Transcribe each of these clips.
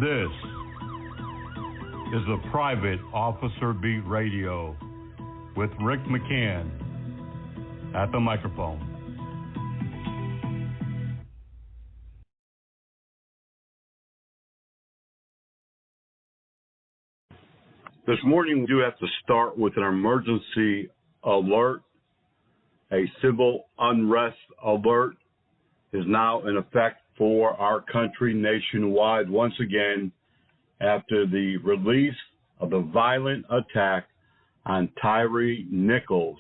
This is the Private Officer Beat Radio with Rick McCann at the microphone. This morning we do have to start with an emergency alert. A civil unrest alert is now in effect for our country nationwide once again after the release of the violent attack on Tyre Nichols.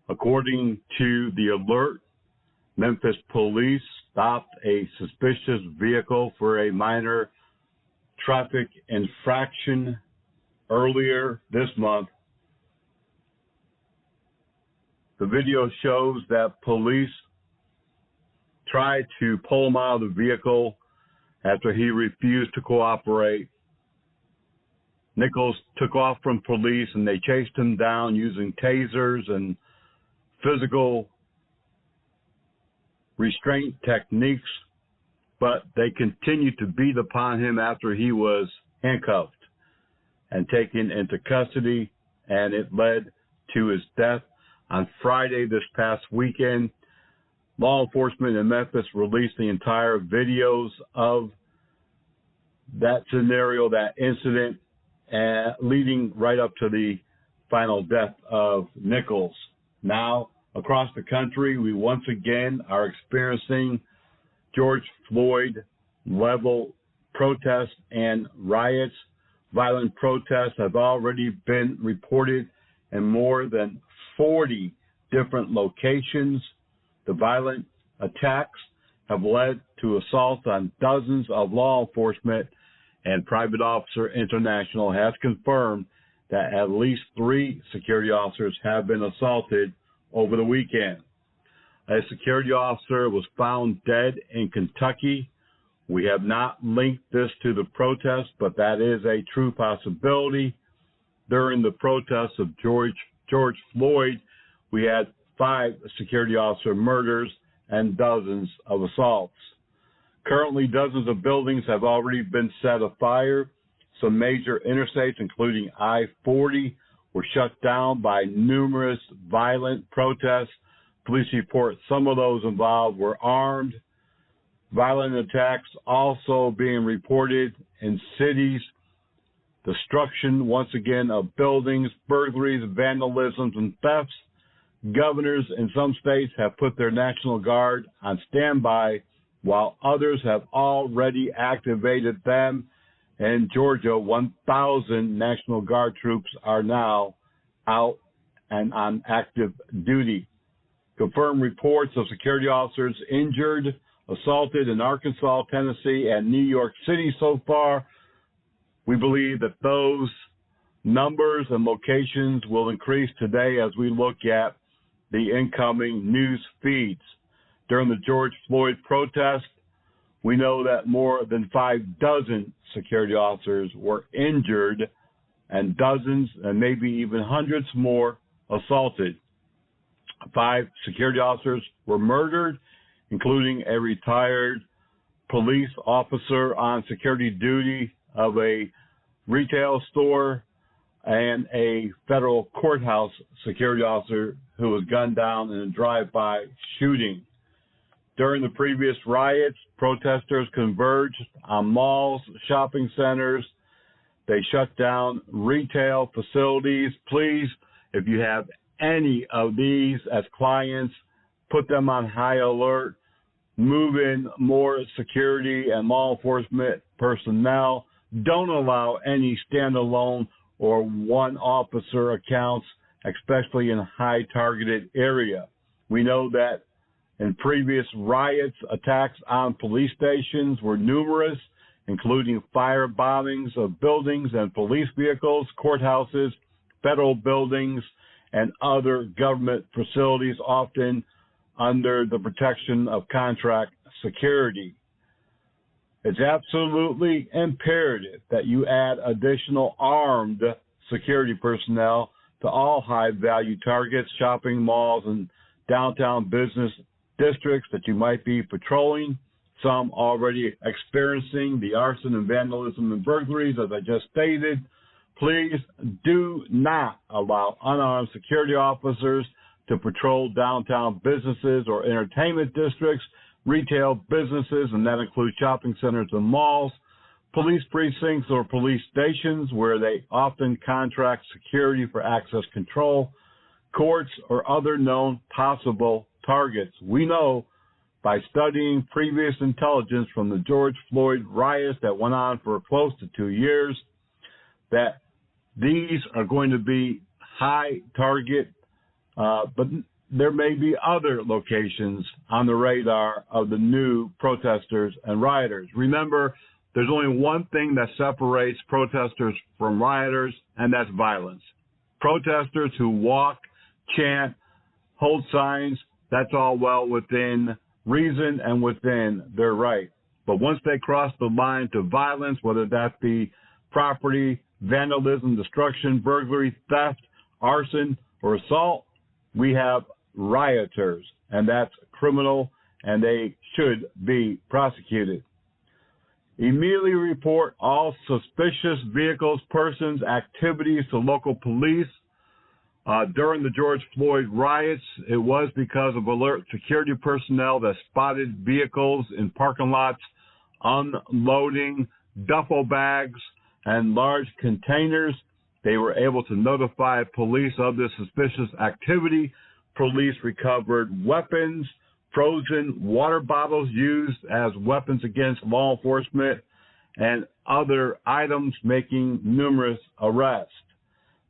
According to the alert, Memphis police stopped a suspicious vehicle for a minor traffic infraction earlier this month. The video shows that police tried to pull him out of the vehicle after he refused to cooperate. Nichols took off from police and they chased him down using tasers and physical restraint techniques, but they continued to beat upon him after he was handcuffed and taken into custody, and it led to his death. On Friday this past weekend, law enforcement in Memphis released the entire videos of that scenario, that incident, leading right up to the final death of Nichols. Now, across the country, we once again are experiencing George Floyd level protests and riots. Violent protests have already been reported in more than 40 different locations. The violent attacks have led to assaults on dozens of law enforcement, and Private Officer International has confirmed that at least 3 security officers have been assaulted over the weekend. A security officer was found dead in Kentucky. We have not linked this to the protest, but that is a true possibility. During the protests of George Floyd, we had 5 security officer murders and dozens of assaults. Currently, dozens of buildings have already been set afire. Some major interstates, including I-40, were shut down by numerous violent protests. Police report some of those involved were armed. Violent attacks also being reported in cities. Destruction, once again, of buildings, burglaries, vandalisms, and thefts. Governors in some states have put their National Guard on standby, while others have already activated them. In Georgia, 1,000 National Guard troops are now out and on active duty. Confirmed reports of security officers injured, assaulted in Arkansas, Tennessee, and New York City so far. We believe that those numbers and locations will increase today as we look at the incoming news feeds. During the George Floyd protest, we know that more than 6 security officers were injured and dozens and maybe even hundreds more assaulted. 5 security officers were murdered, including a retired police officer on security duty of a retail store and a federal courthouse security officer who was gunned down in a drive-by shooting. During the previous riots, protesters converged on malls, shopping centers. They shut down retail facilities. Please, if you have any of these as clients, put them on high alert. Move in more security and law enforcement personnel. Don't allow any standalone or one officer accounts, especially in a high targeted area. We know that in previous riots, attacks on police stations were numerous, including fire bombings of buildings and police vehicles, courthouses, federal buildings, and other government facilities, often under the protection of contract security. It's absolutely imperative that you add additional armed security personnel to all high-value targets, shopping malls, and downtown business districts that you might be patrolling. some already experiencing the arson and vandalism and burglaries, as I just stated. Please do not allow unarmed security officers to patrol downtown businesses or entertainment districts, retail businesses, and that includes shopping centers and malls, police precincts or police stations where they often contract security for access control, courts, or other known possible targets. We know by studying previous intelligence from the George Floyd riots that went on for close to 2 years that these are going to be high target, but there may be other locations on the radar of the new protesters and rioters. Remember, there's only one thing that separates protesters from rioters, and that's violence. Protesters who walk, chant, hold signs, that's all well within reason and within their right. But once they cross the line to violence, whether that be property, vandalism, destruction, burglary, theft, arson, or assault, we have rioters, and that's criminal, and they should be prosecuted. Immediately report all suspicious vehicles, persons, activities to local police. During the George Floyd riots, it was because of alert security personnel that spotted vehicles in parking lots unloading duffel bags and large containers. They were able to notify police of this suspicious activity. Police recovered weapons, frozen water bottles used as weapons against law enforcement, and other items, making numerous arrests.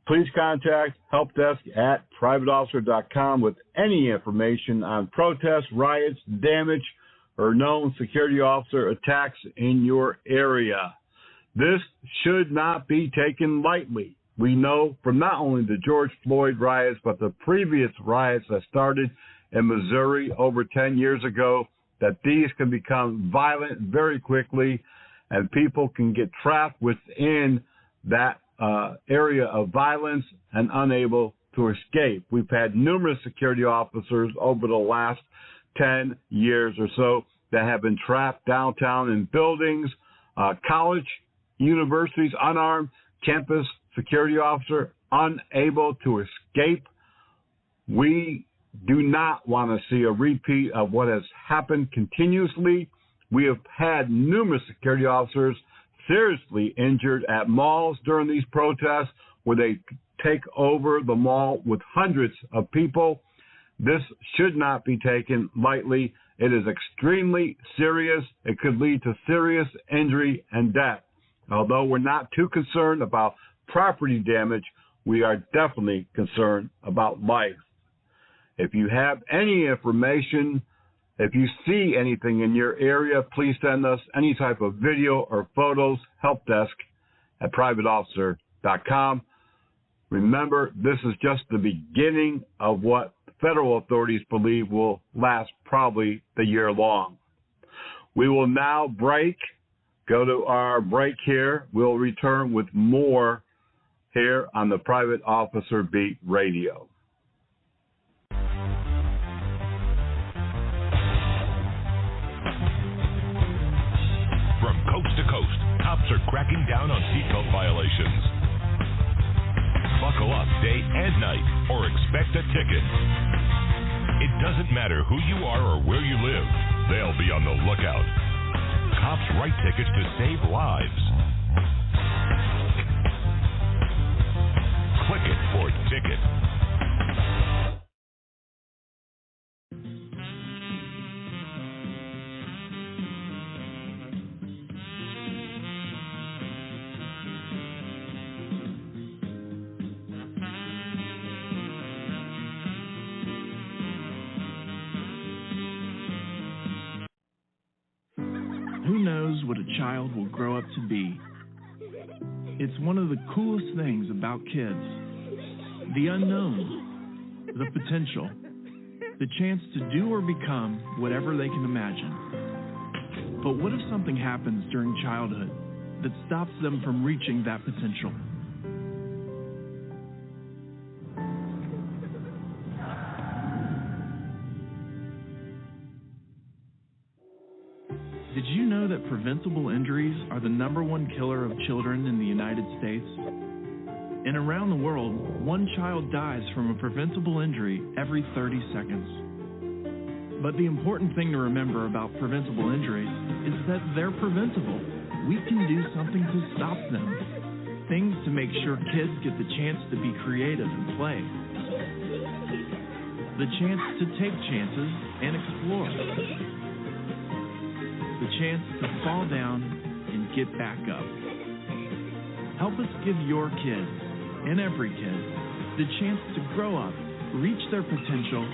Please contact helpdesk@privateofficer.com with any information on protests, riots, damage, or known security officer attacks in your area. This should not be taken lightly. We know from not only the George Floyd riots, but the previous riots that started in Missouri over 10 years ago, that these can become violent very quickly, and people can get trapped within that area of violence and unable to escape. We've had numerous security officers over the last 10 years or so that have been trapped downtown in buildings, college, universities, unarmed campus security officer unable to escape. We do not want to see a repeat of what has happened continuously. We have had numerous security officers seriously injured at malls during these protests where they take over the mall with hundreds of people. This should not be taken lightly. It is extremely serious. It could lead to serious injury and death. Although we're not too concerned about property damage, we are definitely concerned about life. If you have any information, if you see anything in your area, please send us any type of video or photos, helpdesk@privateofficer.com. Remember, this is just the beginning of what federal authorities believe will last probably the year long. We will now go to our break here. We'll return with more here on the Private Officer Beat Radio. From coast to coast, cops are cracking down on seatbelt violations. Buckle up day and night or expect a ticket. It doesn't matter who you are or where you live, they'll be on the lookout. Cops write tickets to save lives. Click it for ticket. Who knows what a child will grow up to be? It's one of the coolest things about kids. The unknown, the potential, the chance to do or become whatever they can imagine. But what if something happens during childhood that stops them from reaching that potential? you know that preventable injuries are the #1 killer of children in the United States? And around the world, 1 child dies from a preventable injury every 30 seconds. But the important thing to remember about preventable injuries is that they're preventable. We can do something to stop them. Things to make sure kids get the chance to be creative and play. The chance to take chances and explore. The chance to fall down and get back up. Help us give your kids, and every kid, the chance to grow up, reach their potential,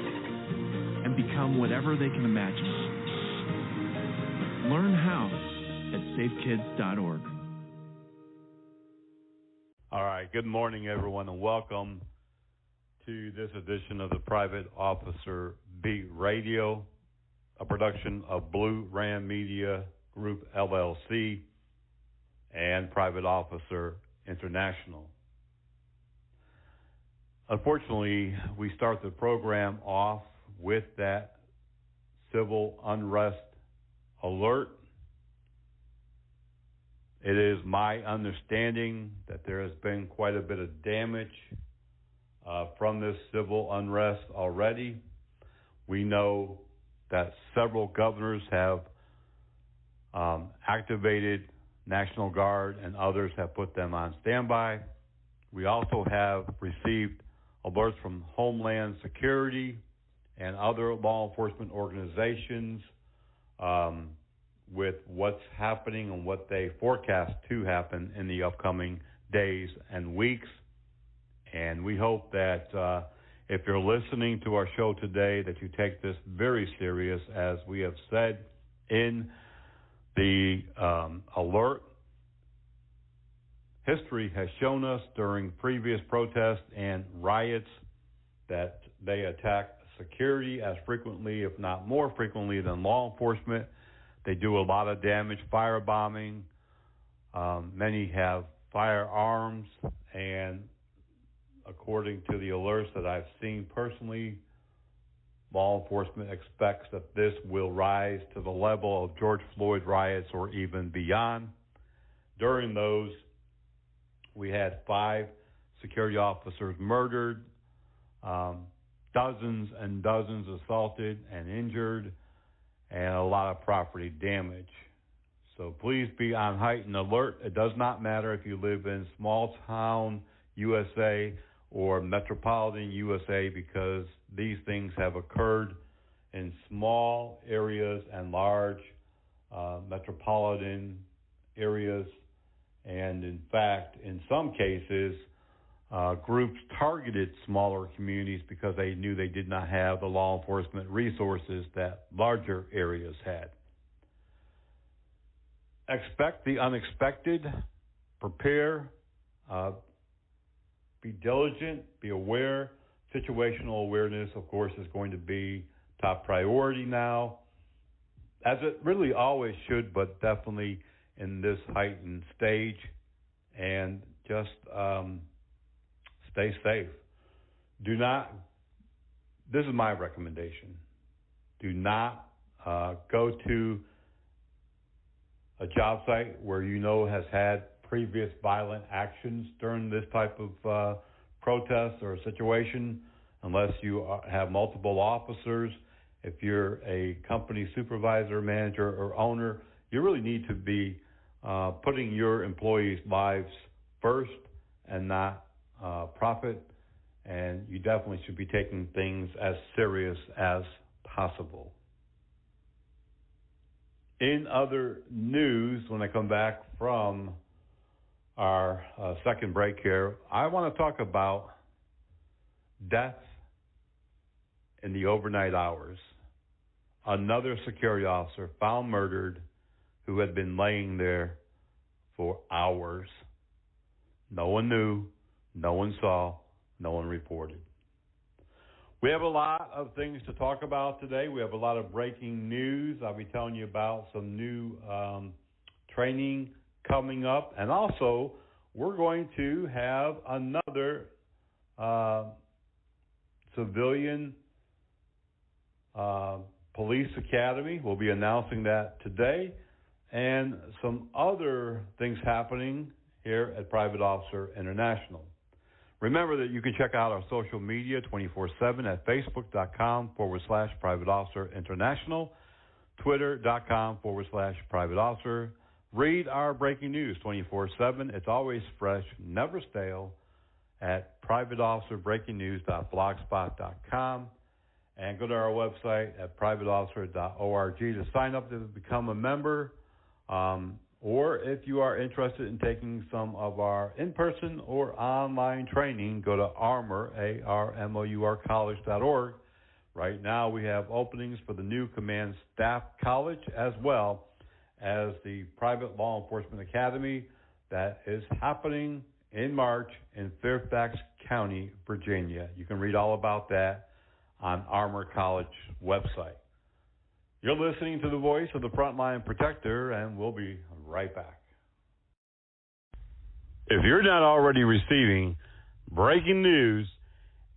and become whatever they can imagine. Learn how at safekids.org. All right, good morning, everyone, and welcome to this edition of the Private Officer Beat Radio, a production of Blue Ram Media Group, LLC, and Private Officer International. Unfortunately, we start the program off with that civil unrest alert. It is my understanding that there has been quite a bit of damage from this civil unrest already. We know that several governors have activated National Guard and others have put them on standby. We also have received alerts from Homeland Security and other law enforcement organizations with what's happening and what they forecast to happen in the upcoming days and weeks. And we hope that if you're listening to our show today, that you take this very serious. As we have said in the alert, history has shown us during previous protests and riots that they attack security as frequently, if not more frequently, than law enforcement. They do a lot of damage, firebombing. Many have firearms, and according to the alerts that I've seen personally, law enforcement expects that this will rise to the level of George Floyd riots or even beyond. During those, we had 5 security officers murdered, dozens and dozens assaulted and injured, and a lot of property damage. So please be on heightened alert. It does not matter if you live in small town USA or metropolitan USA, because these things have occurred in small areas and large metropolitan areas. And in fact, in some cases, groups targeted smaller communities because they knew they did not have the law enforcement resources that larger areas had. Expect the unexpected. Prepare. Be diligent. Be aware. Situational awareness, of course, is going to be top priority now, as it really always should, but definitely in this heightened stage. And just stay safe. Do not, this is my recommendation, do not go to a job site where you know has had previous violent actions during this type of protest or situation, unless you have multiple officers. If you're a company supervisor, manager, or owner, you really need to be putting your employees' lives first and not profit, and you definitely should be taking things as serious as possible. In other news, when I come back from our second break here, I want to talk about death in the overnight hours. Another security officer found murdered who had been laying there for hours. No one knew, no one saw, no one reported. We have a lot of things to talk about today. We have a lot of breaking news. I'll be telling you about some new training coming up. And also, we're going to have another civilian police academy. We'll be announcing that today. and some other things happening here at Private Officer International. Remember that you can check out our social media 24/7 at facebook.com/Private Officer International, twitter.com/Private Officer. Read our breaking news 24/7. It's always fresh, never stale, at privateofficerbreakingnews.blogspot.com. And go to our website at privateofficer.org to sign up to become a member. Or if you are interested in taking some of our in-person or online training, go to ARMOR, ARMOUR college.org. Right now we have openings for the new Command Staff College as well as the Private Law Enforcement Academy that is happening in March in Fairfax County, Virginia. You can read all about that on Armor College website. You're listening to the voice of the Frontline Protector, and we'll be right back. If you're not already receiving breaking news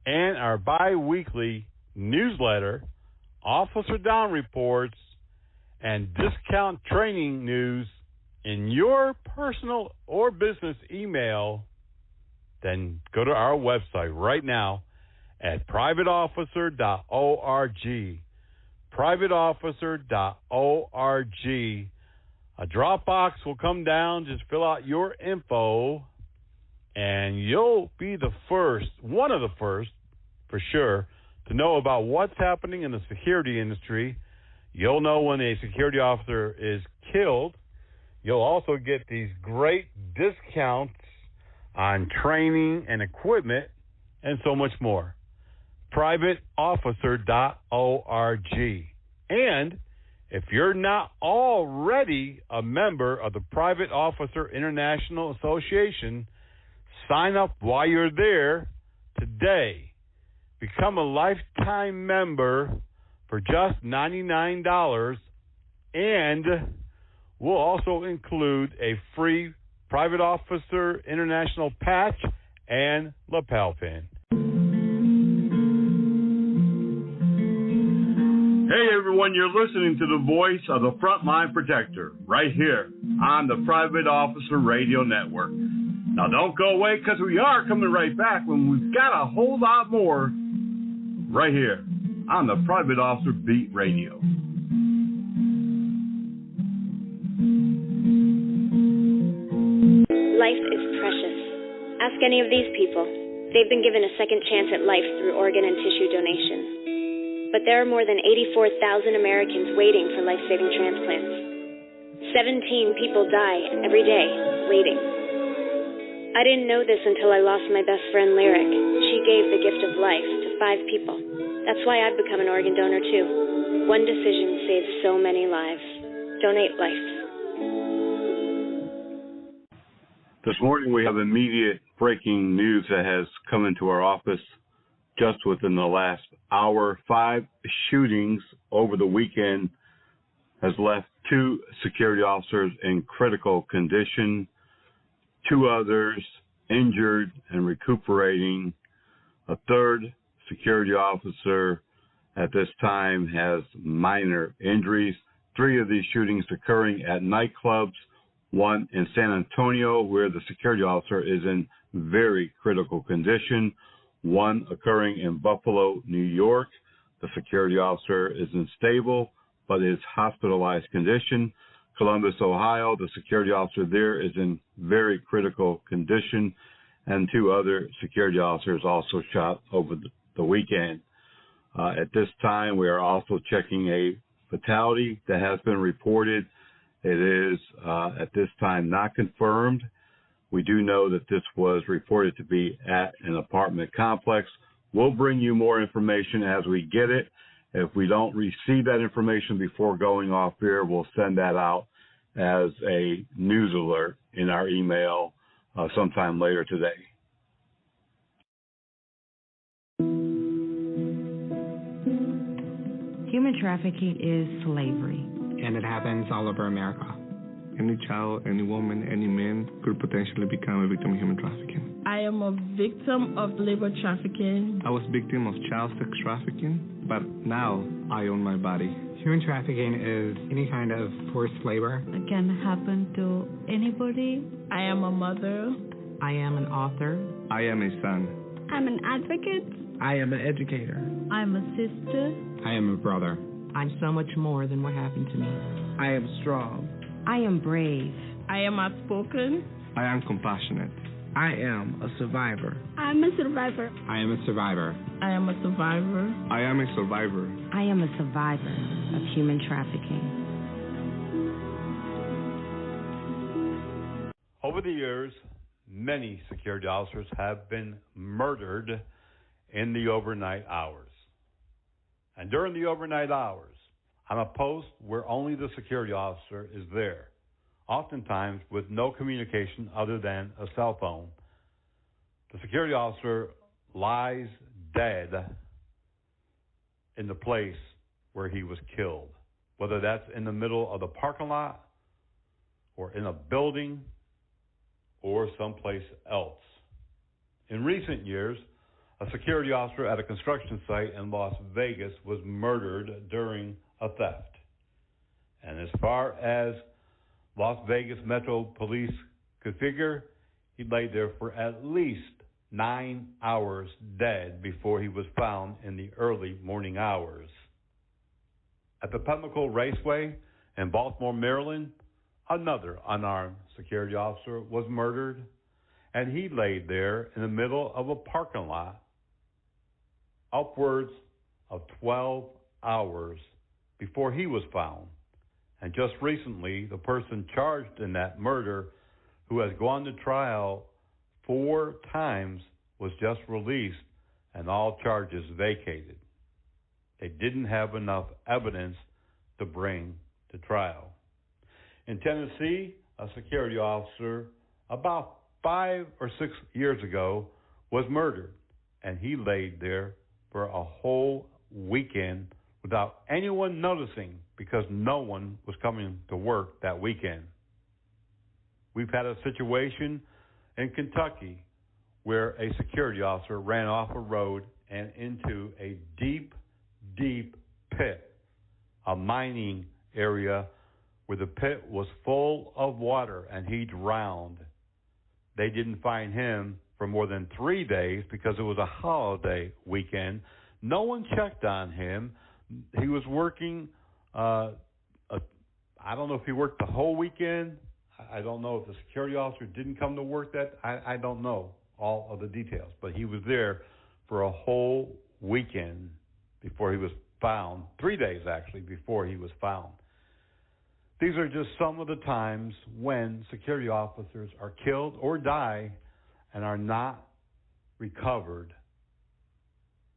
and our bi-weekly newsletter, Officer Down Reports, and discount training news in your personal or business email, then go to our website right now at privateofficer.org. privateofficer.org. A drop box will come down. Just fill out your info, and you'll be the first, one of the first, for sure, to know about what's happening in the security industry. You'll know when a security officer is killed. You'll also get these great discounts on training and equipment and so much more. privateofficer.org. And if you're not already a member of the Private Officer International Association, sign up while you're there today. Become a lifetime member for just $99, and we'll also include a free Private Officer International patch and lapel pin. Hey everyone, you're listening to the voice of the Frontline Protector right here on the Private Officer Radio Network. Now don't go away, because we are coming right back when we've got a whole lot more right here on the Private Officer Beat Radio. Life is precious. Ask any of these people. They've been given a second chance at life through organ and tissue donation. But there are more than 84,000 Americans waiting for life-saving transplants. 17 people die every day waiting. I didn't know this until I lost my best friend, Lyric. She gave the gift of life to 5 people. That's why I've become an organ donor, too. One decision saves so many lives. Donate life. This morning we have immediate breaking news that has come into our office just within the last hour. 5 shootings over the weekend has left 2 security officers in critical condition, 2 others injured and recuperating. A third security officer at this time has minor injuries. 3 of these shootings occurring at nightclubs, one in San Antonio where the security officer is in very critical condition, one occurring in Buffalo, New York. The security officer is in stable but is hospitalized condition. Columbus, Ohio, the security officer there is in very critical condition, and 2 other security officers also shot over the weekend. At this time, we are also checking a fatality that has been reported. It is, at this time, not confirmed. We do know that this was reported to be at an apartment complex. We'll bring you more information as we get it. If we don't receive that information before going off here, we'll send that out as a news alert in our email sometime later today. Human trafficking is slavery. And it happens all over America. Any child, any woman, any man could potentially become a victim of human trafficking. I am a victim of labor trafficking. I was victim of child sex trafficking, but now I own my body. Human trafficking is any kind of forced labor. It can happen to anybody. I am a mother. I am an author. I am a son. I'm an advocate. I am an educator. I'm a sister. I am a brother. I'm so much more than what happened to me. I am strong. I am brave. I am outspoken. I am compassionate. I am a survivor. I'm a survivor. I am a survivor. I am a survivor. I am a survivor. I am a survivor of human trafficking. Over the years, many security officers have been murdered in the overnight hours. And during the overnight hours, on a post where only the security officer is there, oftentimes with no communication other than a cell phone, the security officer lies dead in the place where he was killed, whether that's in the middle of the parking lot or in a building or someplace else. In recent years, a security officer at a construction site in Las Vegas was murdered during a theft. And as far as Las Vegas Metro Police could figure, he lay there for at least 9 hours dead before he was found in the early morning hours. At the Pimlico Raceway in Baltimore, Maryland, another unarmed security officer was murdered, and he laid there in the middle of a parking lot upwards of 12 hours before he was found. And just recently, the person charged in that murder, who has gone to trial 4 times, was just released and all charges vacated. They didn't have enough evidence to bring to trial. In Tennessee, a security officer about 5 or 6 years ago was murdered, and he laid there for a whole weekend without anyone noticing because no one was coming to work that weekend. We've had a situation in Kentucky where a security officer ran off a road and into a deep, deep pit, a mining area where the pit was full of water and he drowned. They didn't find him for more than 3 days because it was a holiday weekend. No one checked on him. He was working, I don't know if he worked the whole weekend. I don't know if the security officer didn't come to work that. I don't know all of the details. But he was there for a whole weekend before he was found. 3 days, actually, before he was found. These are just some of the times when security officers are killed or die and are not recovered.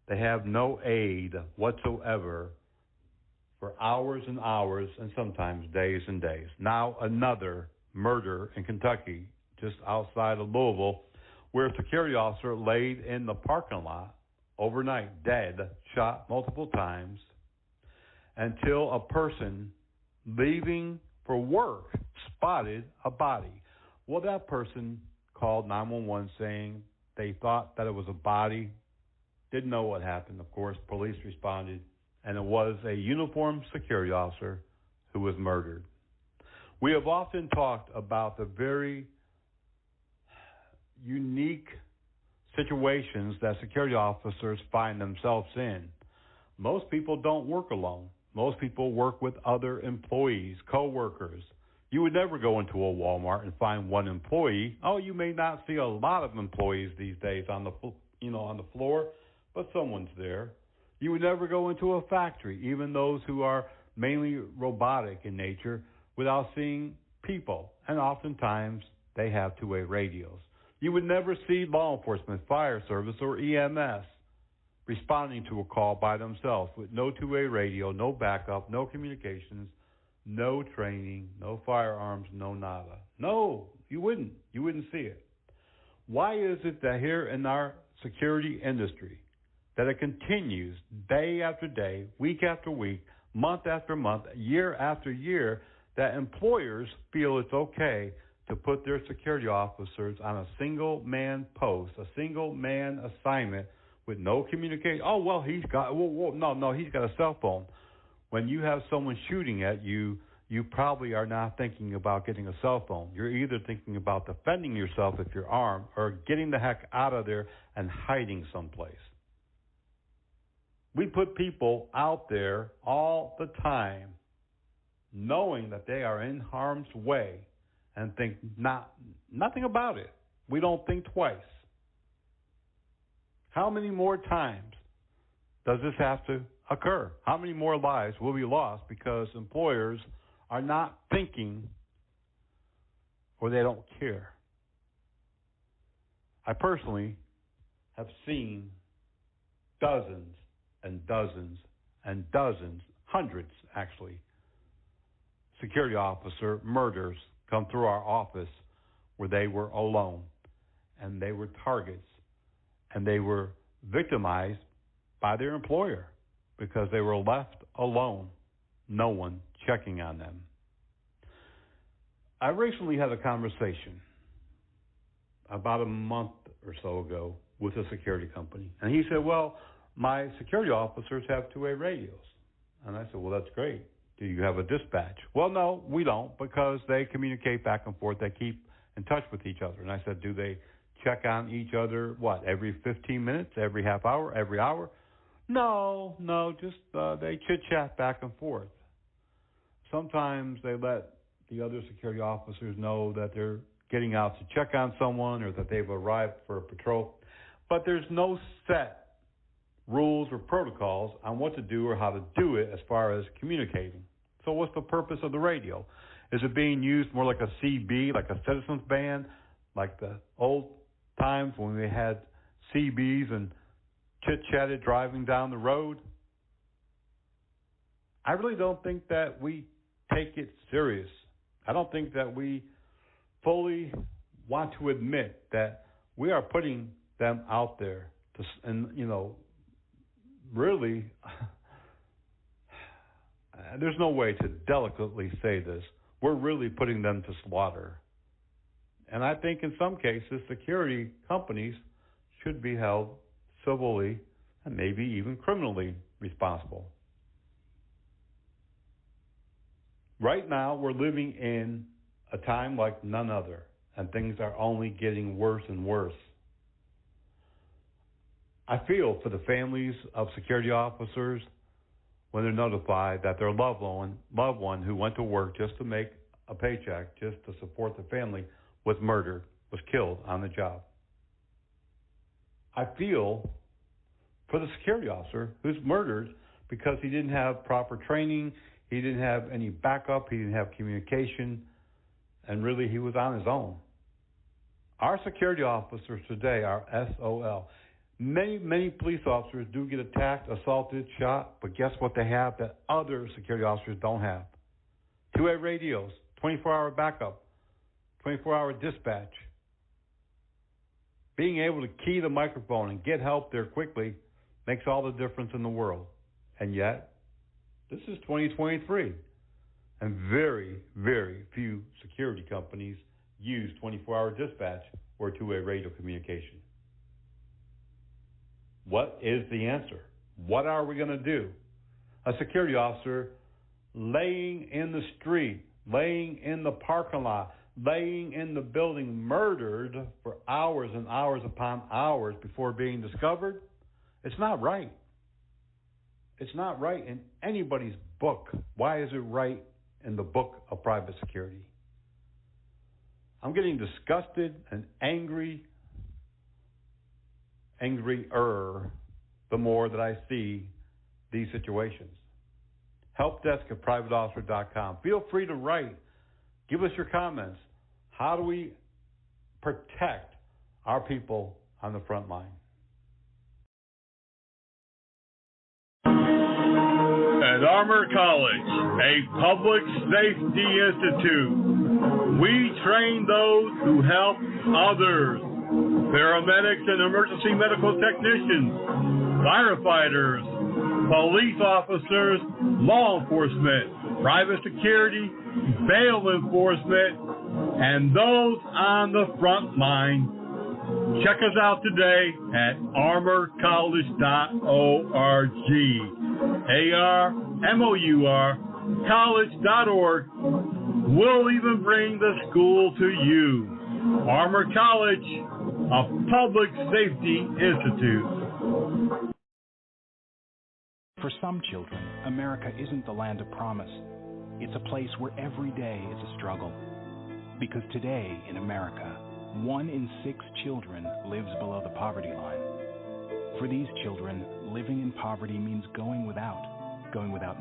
They have no aid whatsoever for hours and hours and sometimes days and days. Now another murder in Kentucky, just outside of Louisville, where a security officer laid in the parking lot overnight, dead, shot multiple times, until a person leaving for work spotted a body. Well, that person called 911 saying they thought that it was a body. Didn't know what happened, of course. Police responded, and it was a uniformed security officer who was murdered. We have often talked about the very unique situations that security officers find themselves in. Most people don't work alone. Most people work with other employees, co-workers. You would never go into a Walmart and find one employee. Oh, you may not see a lot of employees these days on the floor, but someone's there. You would never go into a factory, even those who are mainly robotic in nature, without seeing people. And oftentimes they have two-way radios. You would never see law enforcement, fire service, or EMS responding to a call by themselves with no two-way radio, no backup, no communications, no training, no firearms, no nada. No, you wouldn't. You wouldn't see it. Why is it that here in our security industry that it continues day after day, week after week, month after month, year after year, that employers feel it's okay to put their security officers on a single-man post, a single-man assignment with no communication? Oh, well, he's got a cell phone. when you have someone shooting at you, you probably are not thinking about getting a cell phone. You're either thinking about defending yourself if you're armed or getting the heck out of there and hiding someplace. We put people out there all the time knowing that they are in harm's way and think nothing about it. We don't think twice. How many more times does this have to occur? How many more lives will be lost because employers are not thinking or they don't care? I personally have seen dozens and dozens and dozens, hundreds actually, security officer murders come through our office where they were alone and they were targets and they were victimized by their employer because they were left alone, no one checking on them. I recently had a conversation about a month or so ago with a security company, and he said, well, my security officers have two-way radios. And I said, well, that's great. Do you have a dispatch? Well, no, we don't, because they communicate back and forth. They keep in touch with each other. And I said, do they check on each other, every 15 minutes, every half hour, every hour? No, just they chit-chat back and forth. Sometimes they let the other security officers know that they're getting out to check on someone or that they've arrived for a patrol. But there's no set rules or protocols on what to do or how to do it as far as communicating. So what's the purpose of the radio? Is it being used more like a CB, like a citizens band, like the old times when we had CBs and chit-chatted driving down the road? I really don't think that we take it serious. I don't think that we fully want to admit that we are putting them out there really, there's no way to delicately say this. We're really putting them to slaughter. And I think in some cases, security companies should be held civilly and maybe even criminally responsible. Right now, we're living in a time like none other, and things are only getting worse and worse. I feel for the families of security officers when they're notified that their loved one who went to work just to make a paycheck, just to support the family, was murdered, was killed on the job. I feel for the security officer who's murdered because he didn't have proper training, he didn't have any backup, he didn't have communication, and really he was on his own. Our security officers today are SOL. Many police officers do get attacked, assaulted, shot, but guess what they have that other security officers don't have? Two-way radios, 24-hour backup, 24-hour dispatch. Being able to key the microphone and get help there quickly makes all the difference in the world. And yet, this is 2023, and very, very few security companies use 24-hour dispatch or two-way radio communication. What is the answer? What are we going to do? A security officer laying in the street, laying in the parking lot, laying in the building, murdered for hours and hours upon hours before being discovered, it's not right. It's not right in anybody's book. Why is it right in the book of private security? I'm getting disgusted and angrier the more that I see these situations. Helpdesk@privateofficer.com. Feel free to write. Give us your comments. How do we protect our people on the front line? At Armor College, a public safety institute, we train those who help others. Paramedics and emergency medical technicians, firefighters, police officers, law enforcement, private security, bail enforcement, and those on the front line. Check us out today at armorcollege.org. MOUR, college.org. We'll even bring the school to you. Armour College, a public safety institute. For some children, America isn't the land of promise. It's a place where every day is a struggle. Because today in America, 1 in 6 children lives below the poverty line. For these children, living in poverty means going without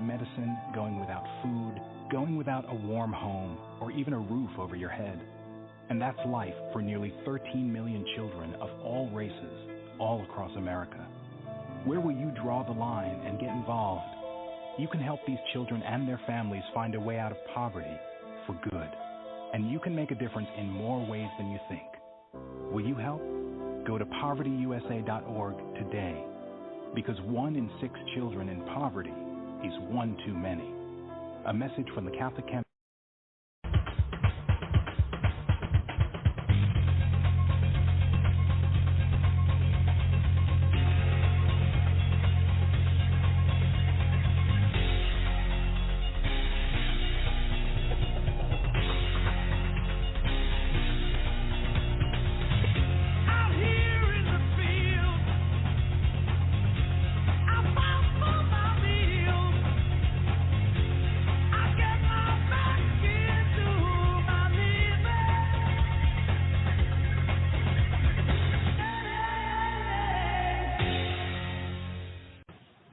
medicine, going without food, going without a warm home, or even a roof over your head. And that's life for nearly 13 million children of all races, all across America. Where will you draw the line and get involved? You can help these children and their families find a way out of poverty for good. And you can make a difference in more ways than you think. Will you help? Go to povertyusa.org today. Because 1 in 6 children in poverty is one too many. A message from the Catholic Campaign.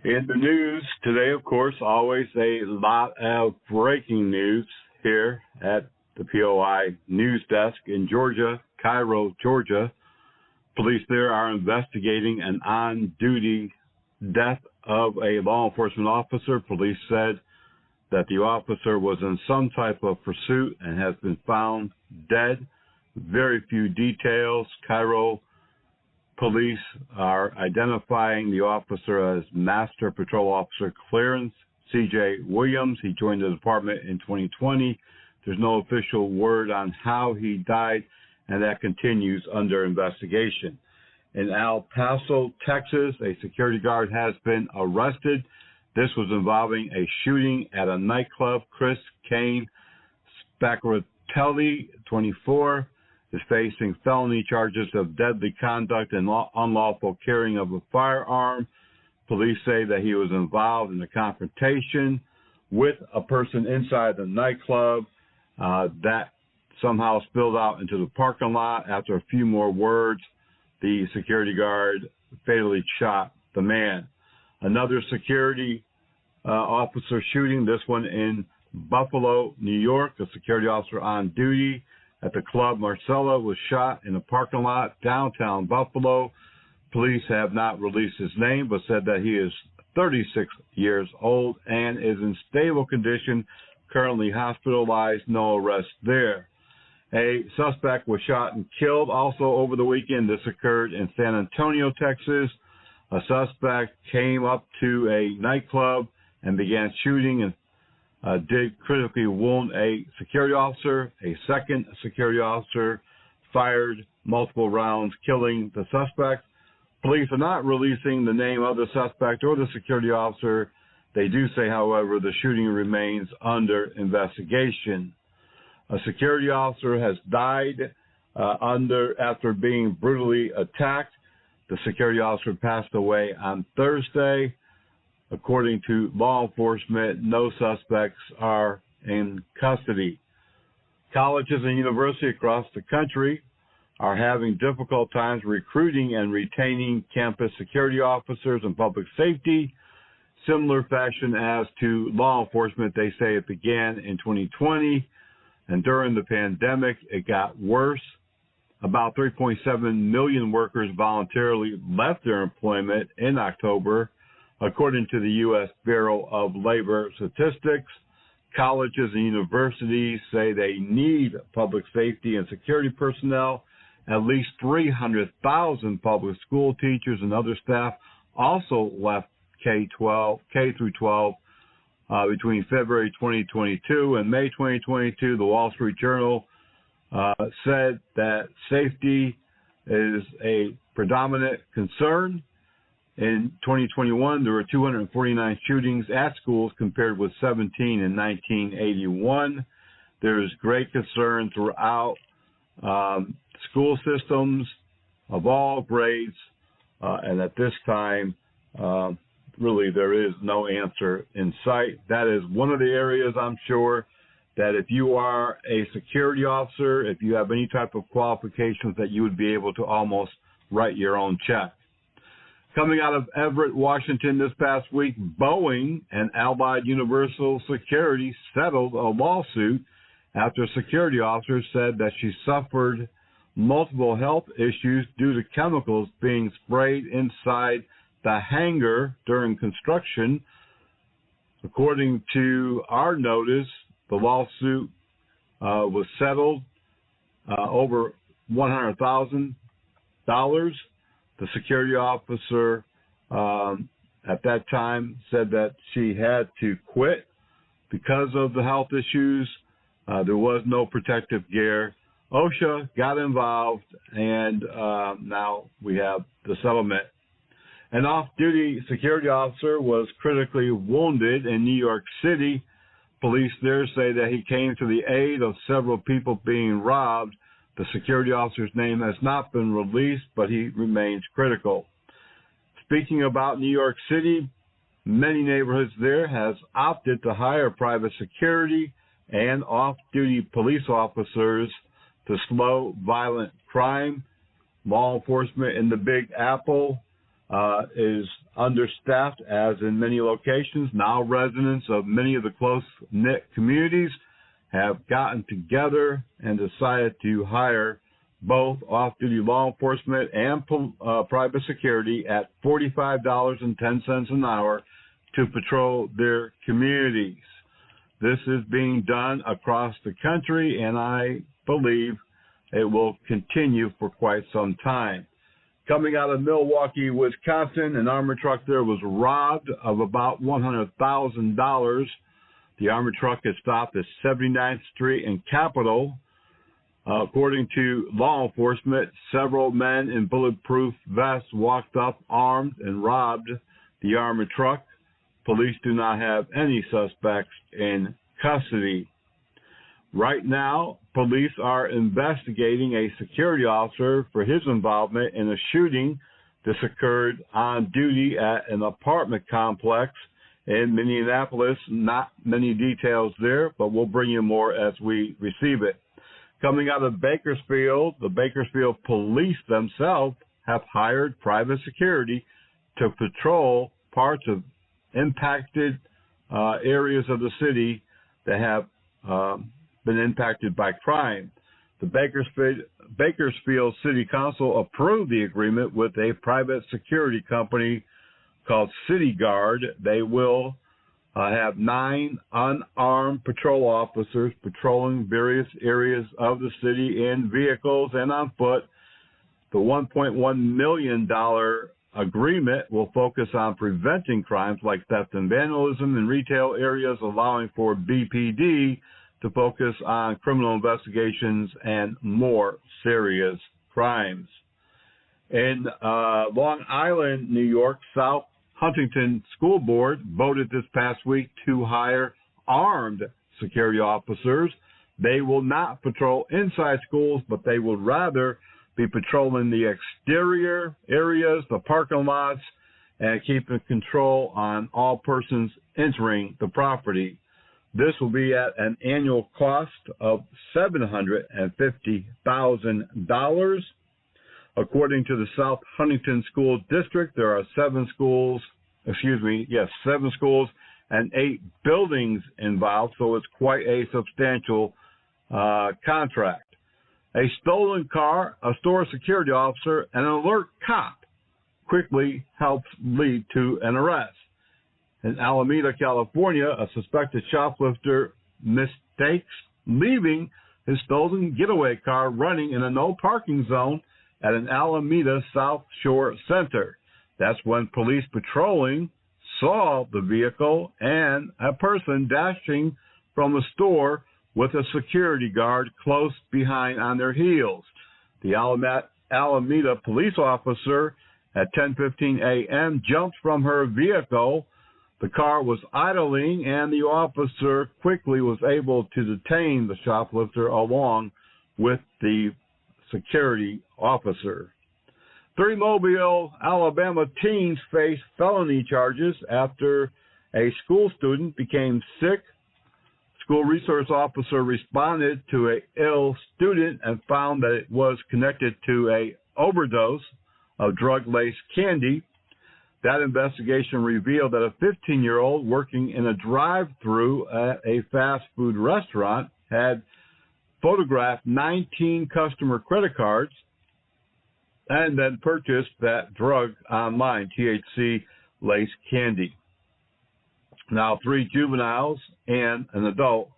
In the news today, of course, always a lot of breaking news here at the POI News Desk in Georgia, Cairo, Georgia. Police there are investigating an on-duty death of a law enforcement officer. Police said that the officer was in some type of pursuit and has been found dead. Very few details. Cairo police are identifying the officer as Master Patrol Officer Clarence C.J. Williams. He joined the department in 2020. There's no official word on how he died, and that continues under investigation. In El Paso, Texas, a security guard has been arrested. This was involving a shooting at a nightclub. Chris Kane Spacratelli, 24, is facing felony charges of deadly conduct and unlawful carrying of a firearm. Police say that he was involved in a confrontation with a person inside the nightclub that somehow spilled out into the parking lot. After a few more words, the security guard fatally shot the man. Another security officer shooting, this one in Buffalo, New York. A security officer on duty at the club Marcella was shot in a parking lot downtown Buffalo. Police have not released his name, but said that he is 36 years old and is in stable condition, currently hospitalized, no arrest there. A suspect was shot and killed also over the weekend. This occurred in San Antonio, Texas. A suspect came up to a nightclub and began shooting and did critically wound a security officer. A second security officer fired multiple rounds, killing the suspect. Police are not releasing the name of the suspect or the security officer. They do say, however, the shooting remains under investigation. A security officer has died after being brutally attacked. The security officer passed away on Thursday. According to law enforcement, no suspects are in custody. Colleges and universities across the country are having difficult times recruiting and retaining campus security officers and public safety. Similar fashion as to law enforcement, they say it began in 2020, and during the pandemic, it got worse. About 3.7 million workers voluntarily left their employment in October, according to the U.S. Bureau of Labor Statistics. Colleges and universities say they need public safety and security personnel. At least 300,000 public school teachers and other staff also left K through 12 between February 2022 and May 2022. The Wall Street Journal said that safety is a predominant concern In 2021, there were 249 shootings at schools compared with 17 in 1981. There is great concern throughout school systems of all grades, and at this time, really there is no answer in sight. That is one of the areas I'm sure that if you are a security officer, if you have any type of qualifications, that you would be able to almost write your own check. Coming out of Everett, Washington this past week, Boeing and Allied Universal Security settled a lawsuit after security officers said that she suffered multiple health issues due to chemicals being sprayed inside the hangar during construction. According to our notice, the lawsuit was settled over $100,000. The security officer at that time said that she had to quit because of the health issues. There was no protective gear. OSHA got involved, and now we have the settlement. An off-duty security officer was critically wounded in New York City. Police there say that he came to the aid of several people being robbed. The security officer's name has not been released, but he remains critical. Speaking about New York City, many neighborhoods there has opted to hire private security and off-duty police officers to slow violent crime. Law enforcement in the Big Apple is understaffed, as in many locations. Now residents of many of the close-knit communities have gotten together and decided to hire both off-duty law enforcement and private security at $45.10 an hour to patrol their communities. This is being done across the country, and I believe it will continue for quite some time. Coming out of Milwaukee, Wisconsin, an armored truck there was robbed of about $100,000. The armored truck is stopped at 79th Street and Capitol. According to law enforcement, several men in bulletproof vests walked up armed and robbed the armored truck. Police do not have any suspects in custody. Right now, police are investigating a security officer for his involvement in a shooting. This occurred on duty at an apartment complex in Minneapolis. Not many details there, but we'll bring you more as we receive it. Coming out of Bakersfield, the Bakersfield police themselves have hired private security to patrol parts of impacted areas of the city that have been impacted by crime. The Bakersfield City Council approved the agreement with a private security company called City Guard. They will have 9 unarmed patrol officers patrolling various areas of the city in vehicles and on foot. The $1.1 million agreement will focus on preventing crimes like theft and vandalism in retail areas, allowing for BPD to focus on criminal investigations and more serious crimes. In Long Island, New York, South Huntington School Board voted this past week to hire armed security officers. They will not patrol inside schools, but they would rather be patrolling the exterior areas, the parking lots, and keeping control on all persons entering the property. This will be at an annual cost of $750,000. According to the South Huntington School District, there are 7 schools and 8 buildings involved, so it's quite a substantial contract. A stolen car, a store security officer, and an alert cop quickly helps lead to an arrest. In Alameda, California, a suspected shoplifter mistakes leaving his stolen getaway car running in a no parking zone at an Alameda South Shore center. That's when police patrolling saw the vehicle and a person dashing from a store with a security guard close behind on their heels. The Alameda police officer at 10:15 a.m., jumped from her vehicle. The car was idling, and the officer quickly was able to detain the shoplifter along with the security officer. 3 Mobile, Alabama teens face felony charges after a school student became sick. School resource officer responded to an ill student and found that it was connected to an overdose of drug-laced candy. That investigation revealed that a 15-year-old working in a drive-thru at a fast food restaurant had photographed 19 customer credit cards and then purchased that drug online, THC-laced candy. Now, 3 juveniles and an adult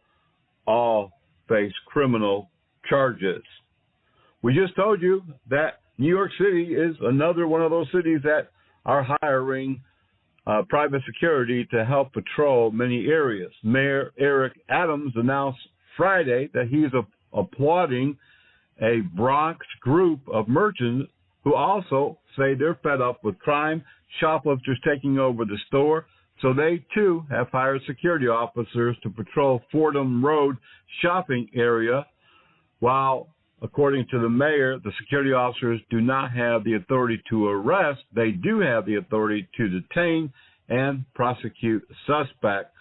all face criminal charges. We just told you that New York City is another one of those cities that are hiring private security to help patrol many areas. Mayor Eric Adams announced Friday that he's applauding a Bronx group of merchants who also say they're fed up with crime, shoplifters taking over the store, so they too have hired security officers to patrol Fordham Road shopping area, while according to the mayor, the security officers do not have the authority to arrest. They do have the authority to detain and prosecute suspects.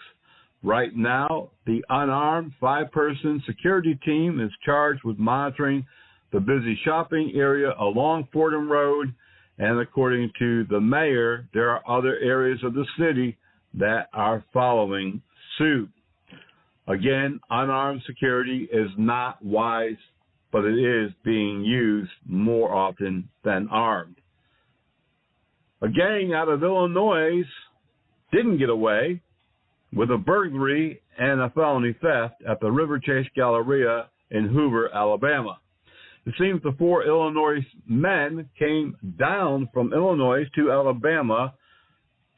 Right now, the unarmed 5-person security team is charged with monitoring the busy shopping area along Fordham Road, and according to the mayor, there are other areas of the city that are following suit. Again, unarmed security is not wise, but it is being used more often than armed. A gang out of Illinois didn't get away with a burglary and a felony theft at the River Chase Galleria in Hoover, Alabama. It seems the 4 Illinois men came down from Illinois to Alabama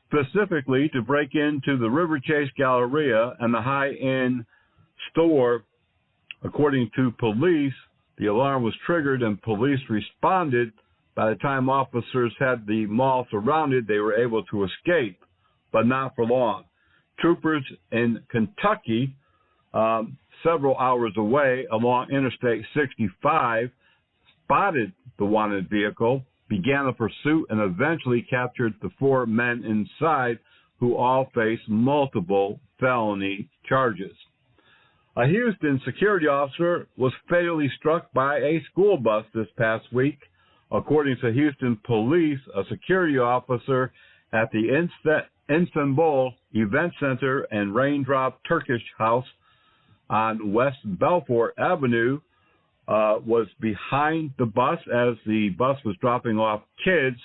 specifically to break into the River Chase Galleria and the high-end store. According to police, the alarm was triggered and police responded. By the time officers had the mall surrounded, they were able to escape, but not for long. Troopers in Kentucky, several hours away along Interstate 65, spotted the wanted vehicle, began a pursuit, and eventually captured the 4 men inside, who all face multiple felony charges. A Houston security officer was fatally struck by a school bus this past week. According to Houston police, a security officer at the Istanbul Event Center and Raindrop Turkish House on West Belfort Avenue was behind the bus as the bus was dropping off kids.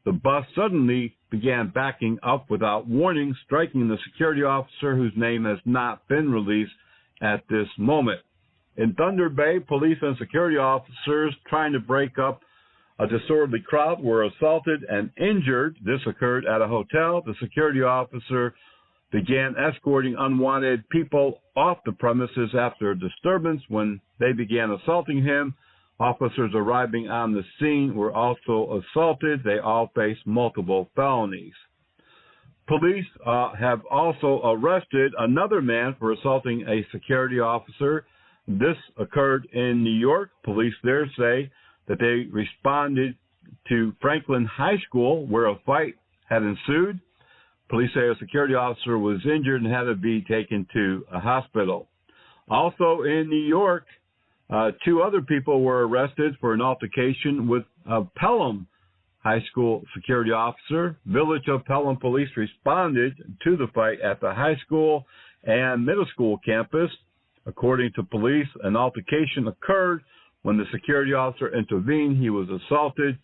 The bus suddenly began backing up without warning, striking the security officer, whose name has not been released at this moment. In Thunder Bay, police and security officers trying to break up a disorderly crowd were assaulted and injured. This occurred at a hotel. The security officer began escorting unwanted people off the premises after a disturbance. When they began assaulting him, officers arriving on the scene were also assaulted. They all face multiple felonies. Police have also arrested another man for assaulting a security officer. This occurred in New York. Police there say that they responded to Franklin High School, where a fight had ensued. Police say a security officer was injured and had to be taken to a hospital. Also in New York, 2 other people were arrested for an altercation with a Pelham High School security officer. Village of Pelham police responded to the fight at the high school and middle school campus. According to police, an altercation occurred. When the security officer intervened, he was assaulted.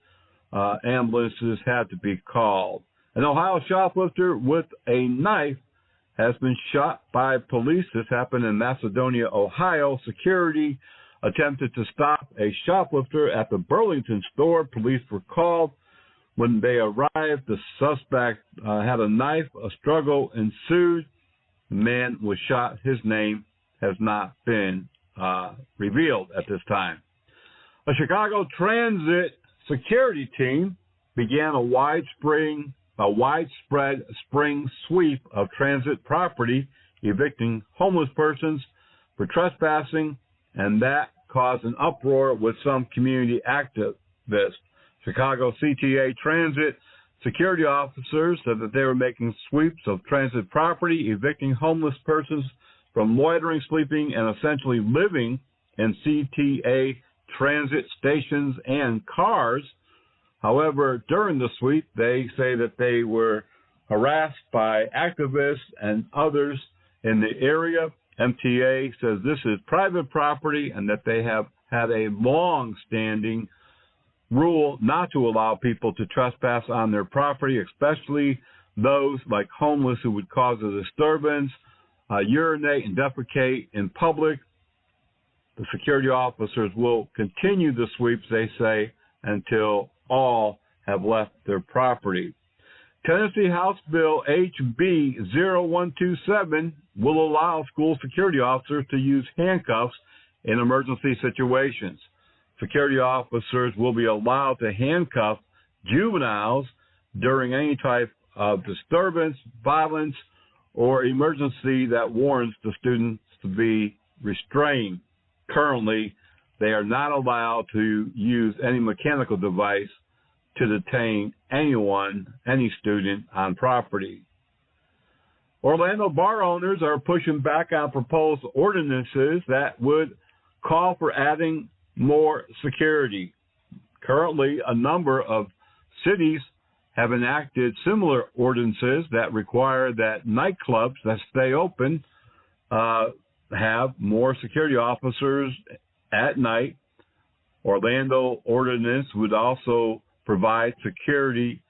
Ambulances had to be called. An Ohio shoplifter with a knife has been shot by police. This happened in Macedonia, Ohio. Security attempted to stop a shoplifter at the Burlington store. Police were called. When they arrived, the suspect had a knife. A struggle ensued. The man was shot. His name has not been revealed at this time. A Chicago Transit security team began a widespread spring sweep of transit property, evicting homeless persons for trespassing, and that caused an uproar with some community activists. Chicago CTA transit security officers said that they were making sweeps of transit property, evicting homeless persons from loitering, sleeping, and essentially living in CTA transit stations and cars. However, during the sweep, they say that they were harassed by activists and others in the area. MTA says this is private property and that they have had a long-standing rule not to allow people to trespass on their property, especially those like homeless who would cause a disturbance, urinate and defecate in public. The security officers will continue the sweeps, they say, until all have left their property. Tennessee House Bill HB 0127 will allow school security officers to use handcuffs in emergency situations. Security officers will be allowed to handcuff juveniles during any type of disturbance, violence, or emergency that warrants the students to be restrained. Currently, they are not allowed to use any mechanical device to detain anyone, any student on property. Orlando bar owners are pushing back on proposed ordinances that would call for adding more security. Currently, a number of cities have enacted similar ordinances that require that nightclubs that stay open have more security officers at night. Orlando ordinance would also provide security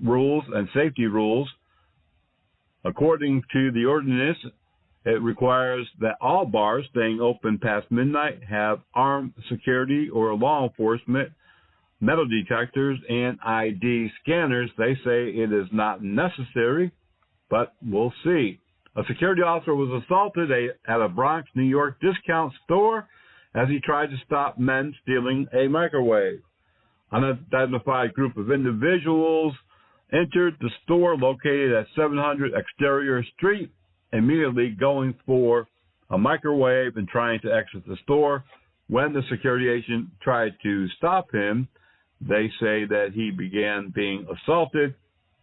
rules and safety rules. According to the ordinance, it requires that all bars staying open past midnight have armed security or law enforcement, metal detectors, and ID scanners. They say it is not necessary, but we'll see. A security officer was assaulted at a Bronx, New York discount store as he tried to stop men stealing a microwave. An unidentified group of individuals entered the store located at 700 Exterior Street, immediately going for a microwave and trying to exit the store. When the security agent tried to stop him, they say that he began being assaulted.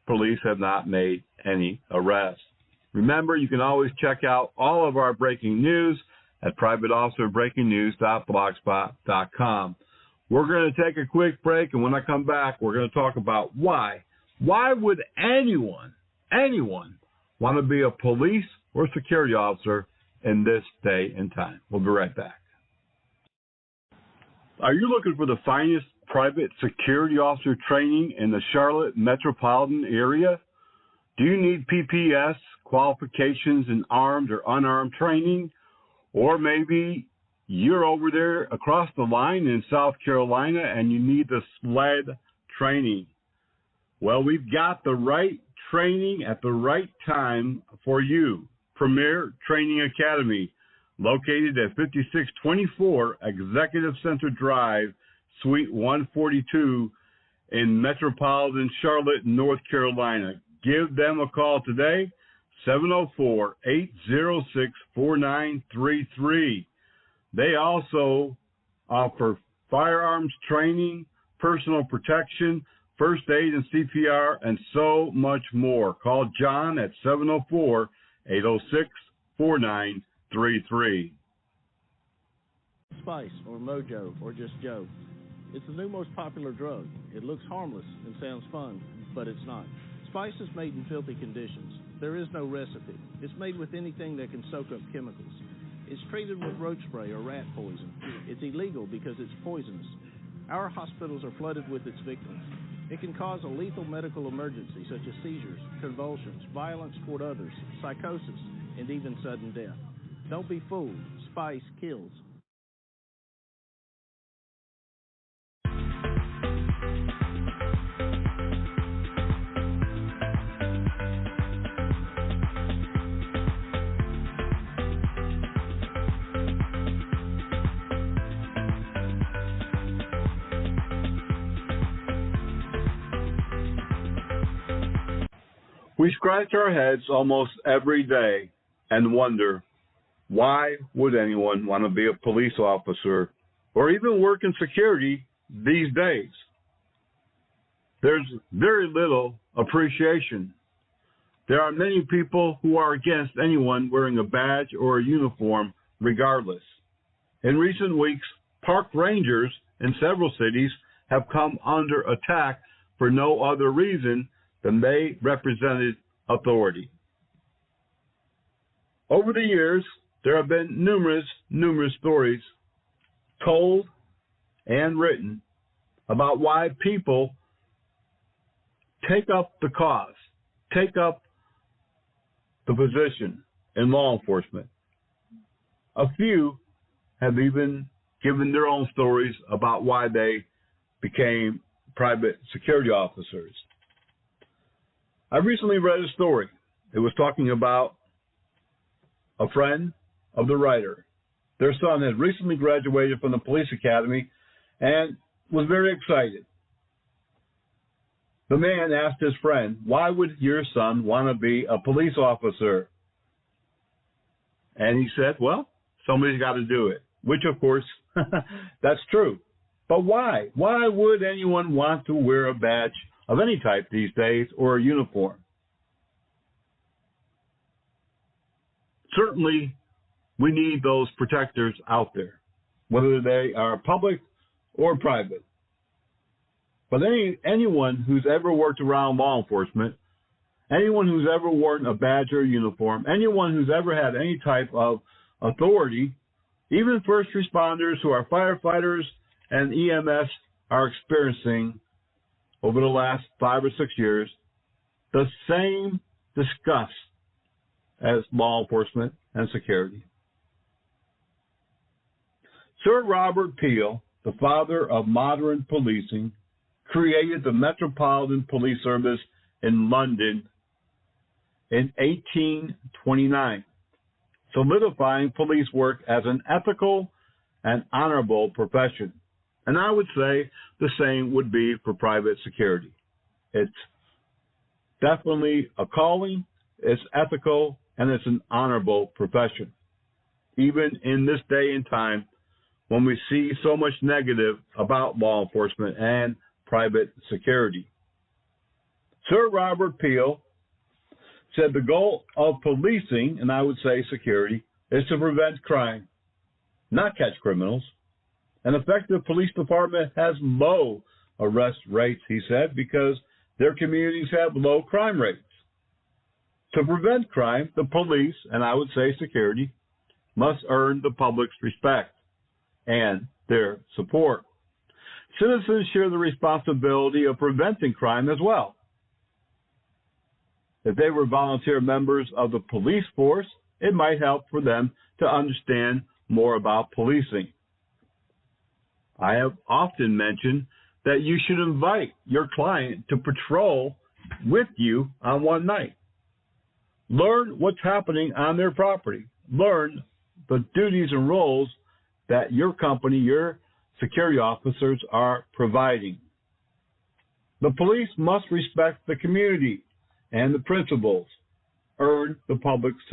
Police have not made any arrests. Remember, you can always check out all of our breaking news at privateofficerbreakingnews.blogspot.com. We're going to take a quick break, and when I come back, we're going to talk about why. Why would anyone want to be a police or security officer in this day and time? We'll be right back. Are you looking for the finest private security officer training in the Charlotte metropolitan area? Do you need PPS qualifications in armed or unarmed training? Or maybe you're over there across the line in South Carolina and you need the SLED training. Well, we've got the right training at the right time for you. Premier Training Academy, located at 5624 Executive Center Drive, Suite 142 in metropolitan Charlotte, North Carolina. Give them a call today, 704-806-4933. They also offer firearms training, personal protection, first aid and CPR, and so much more. Call John at 704-806-4933. Spice, or Mojo, or just Joe. It's the new most popular drug. It looks harmless and sounds fun, but it's not. Spice is made in filthy conditions. There is no recipe. It's made with anything that can soak up chemicals. It's treated with roach spray or rat poison. It's illegal because it's poisonous. Our hospitals are flooded with its victims. It can cause a lethal medical emergency such as seizures, convulsions, violence toward others, psychosis, and even sudden death. Don't be fooled. Spice kills. We scratch our heads almost every day and wonder, why would anyone want to be a police officer or even work in security these days? There's very little appreciation. There are many people who are against anyone wearing a badge or a uniform regardless. In recent weeks, park rangers in several cities have come under attack for no other reason than they represented authority. Over the years, there have been numerous stories told and written about why people take up the cause, take up the position in law enforcement. A few have even given their own stories about why they became private security officers. I recently read a story. It was talking about a friend of the writer. Their son had recently graduated from the police academy and was very excited. The man asked his friend, "Why would your son want to be a police officer?" And he said, "Well, somebody's got to do it," which, of course, that's true. But why? Why would anyone want to wear a badge of any type these days or a uniform? Certainly, we need those protectors out there, whether they are public or private. But anyone who's ever worked around law enforcement, anyone who's ever worn a badge or a uniform, anyone who's ever had any type of authority, even first responders who are firefighters and EMS are experiencing over the last 5 or 6 years the same disgust as law enforcement and security. Sir Robert Peel, the father of modern policing, created the Metropolitan Police Service in London in 1829, solidifying police work as an ethical and honorable profession. And I would say the same would be for private security. It's definitely a calling, it's ethical, and it's an honorable profession. Even in this day and time when we see so much negative about law enforcement and private security. Sir Robert Peel said the goal of policing, and I would say security, is to prevent crime, not catch criminals. An effective police department has low arrest rates, he said, because their communities have low crime rates. To prevent crime, the police, and I would say security, must earn the public's respect and their support. Citizens share the responsibility of preventing crime as well. If they were volunteer members of the police force, it might help for them to understand more about policing. I have often mentioned that you should invite your client to patrol with you on one night. Learn what's happening on their property. Learn the duties and roles that your company, your security officers are providing. The police must respect the community and the principles, earn the public's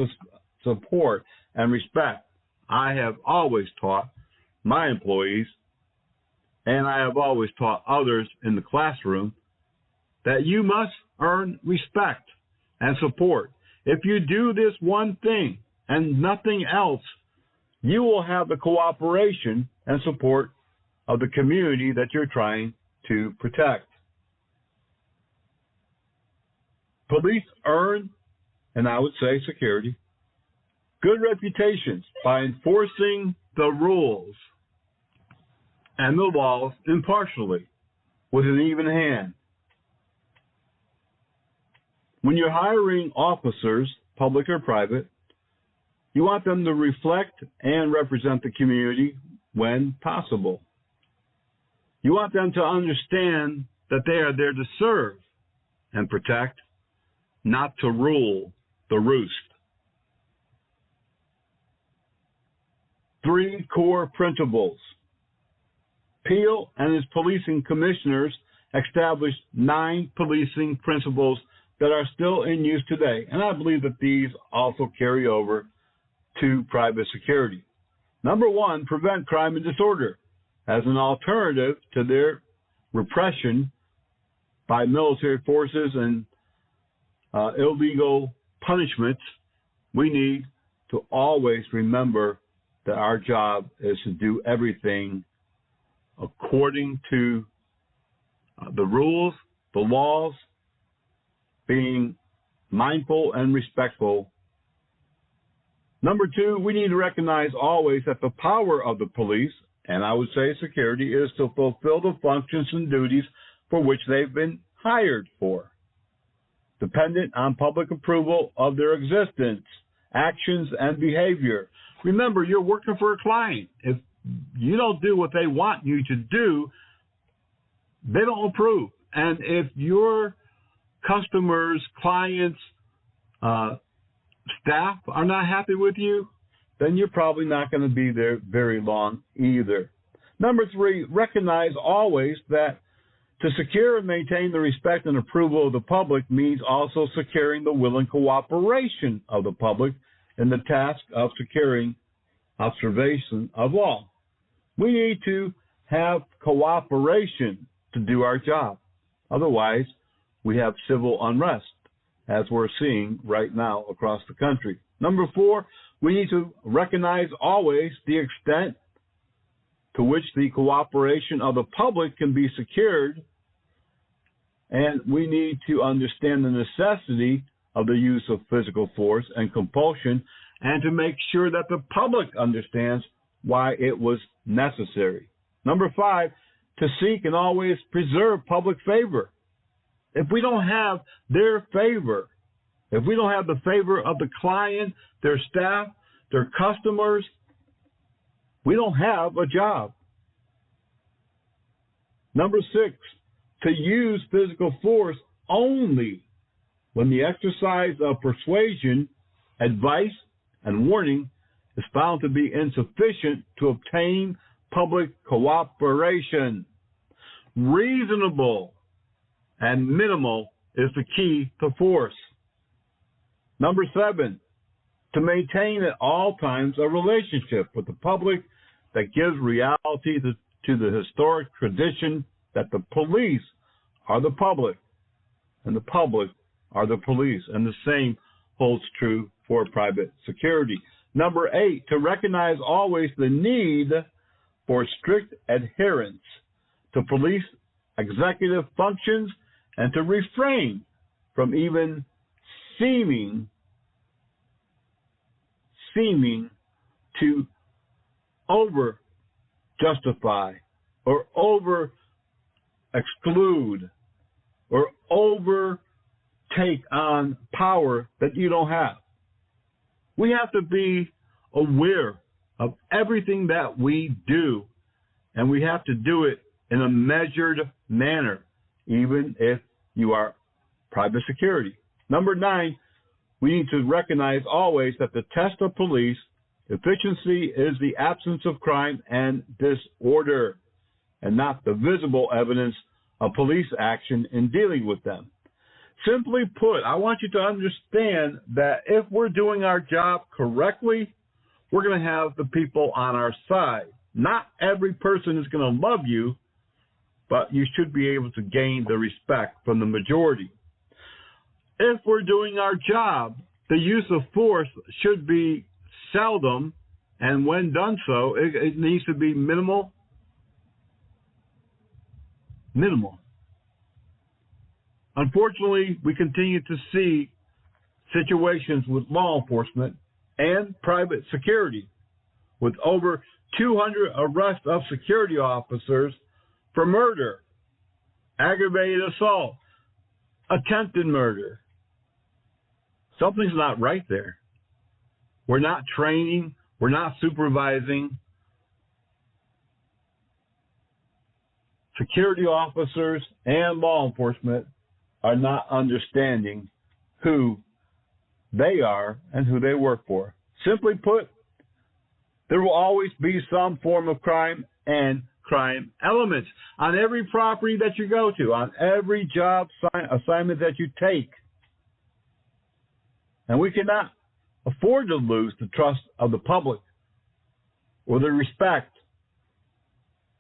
support and respect. I have always taught my employees, and I have always taught others in the classroom, that you must earn respect and support. If you do this one thing and nothing else, you will have the cooperation and support of the community that you're trying to protect. Police earn, and I would say security, good reputations by enforcing the rules and the laws impartially with an even hand. When you're hiring officers, public or private, you want them to reflect and represent the community when possible. You want them to understand that they are there to serve and protect, not to rule the roost. 3 core principles. Peel and his policing commissioners established 9 policing principles that are still in use today, and I believe that these also carry over to private security. Number one, prevent crime and disorder. As an alternative to their repression by military forces and illegal punishments, we need to always remember that our job is to do everything according to the rules, the laws, being mindful and respectful. Number two, we need to recognize always that the power of the police, and I would say security, is to fulfill the functions and duties for which they've been hired for, dependent on public approval of their existence, actions, and behavior. Remember, you're working for a client. If you don't do what they want you to do, they don't approve. And if your customers, clients, staff are not happy with you, then you're probably not going to be there very long either. Number three, recognize always that to secure and maintain the respect and approval of the public means also securing the will and cooperation of the public in the task of securing observation of law. We need to have cooperation to do our job. Otherwise, we have civil unrest, as we're seeing right now across the country. Number four, we need to recognize always the extent to which the cooperation of the public can be secured, and we need to understand the necessity of the use of physical force and compulsion, and to make sure that the public understands why it was necessary. Number five, to seek and always preserve public favor. If we don't have their favor, if we don't have the favor of the client, their staff, their customers, we don't have a job. Number six, to use physical force only when the exercise of persuasion, advice, and warning is found to be insufficient to obtain public cooperation. Reasonable and minimal is the key to force. Number seven, to maintain at all times a relationship with the public that gives reality to the historic tradition that the police are the public and the public are the police. And the same holds true for private security. Number eight, to recognize always the need for strict adherence to police executive functions and to refrain from even seeming to over justify or over exclude or over take on power that you don't have. We have to be aware of everything that we do, and we have to do it in a measured manner, even if you are private security. Number nine, we need to recognize always that the test of police efficiency is the absence of crime and disorder, and not the visible evidence of police action in dealing with them. Simply put, I want you to understand that if we're doing our job correctly, we're going to have the people on our side. Not every person is going to love you, but you should be able to gain the respect from the majority. If we're doing our job, the use of force should be seldom, and when done so, it needs to be minimal. Unfortunately, we continue to see situations with law enforcement and private security with over 200 arrests of security officers for murder, aggravated assault, attempted murder. Something's not right there. We're not training. We're not supervising. Security officers and law enforcement are not understanding who they are and who they work for. Simply put, there will always be some form of crime and crime elements on every property that you go to, on every job assignment that you take. And we cannot afford to lose the trust of the public or the respect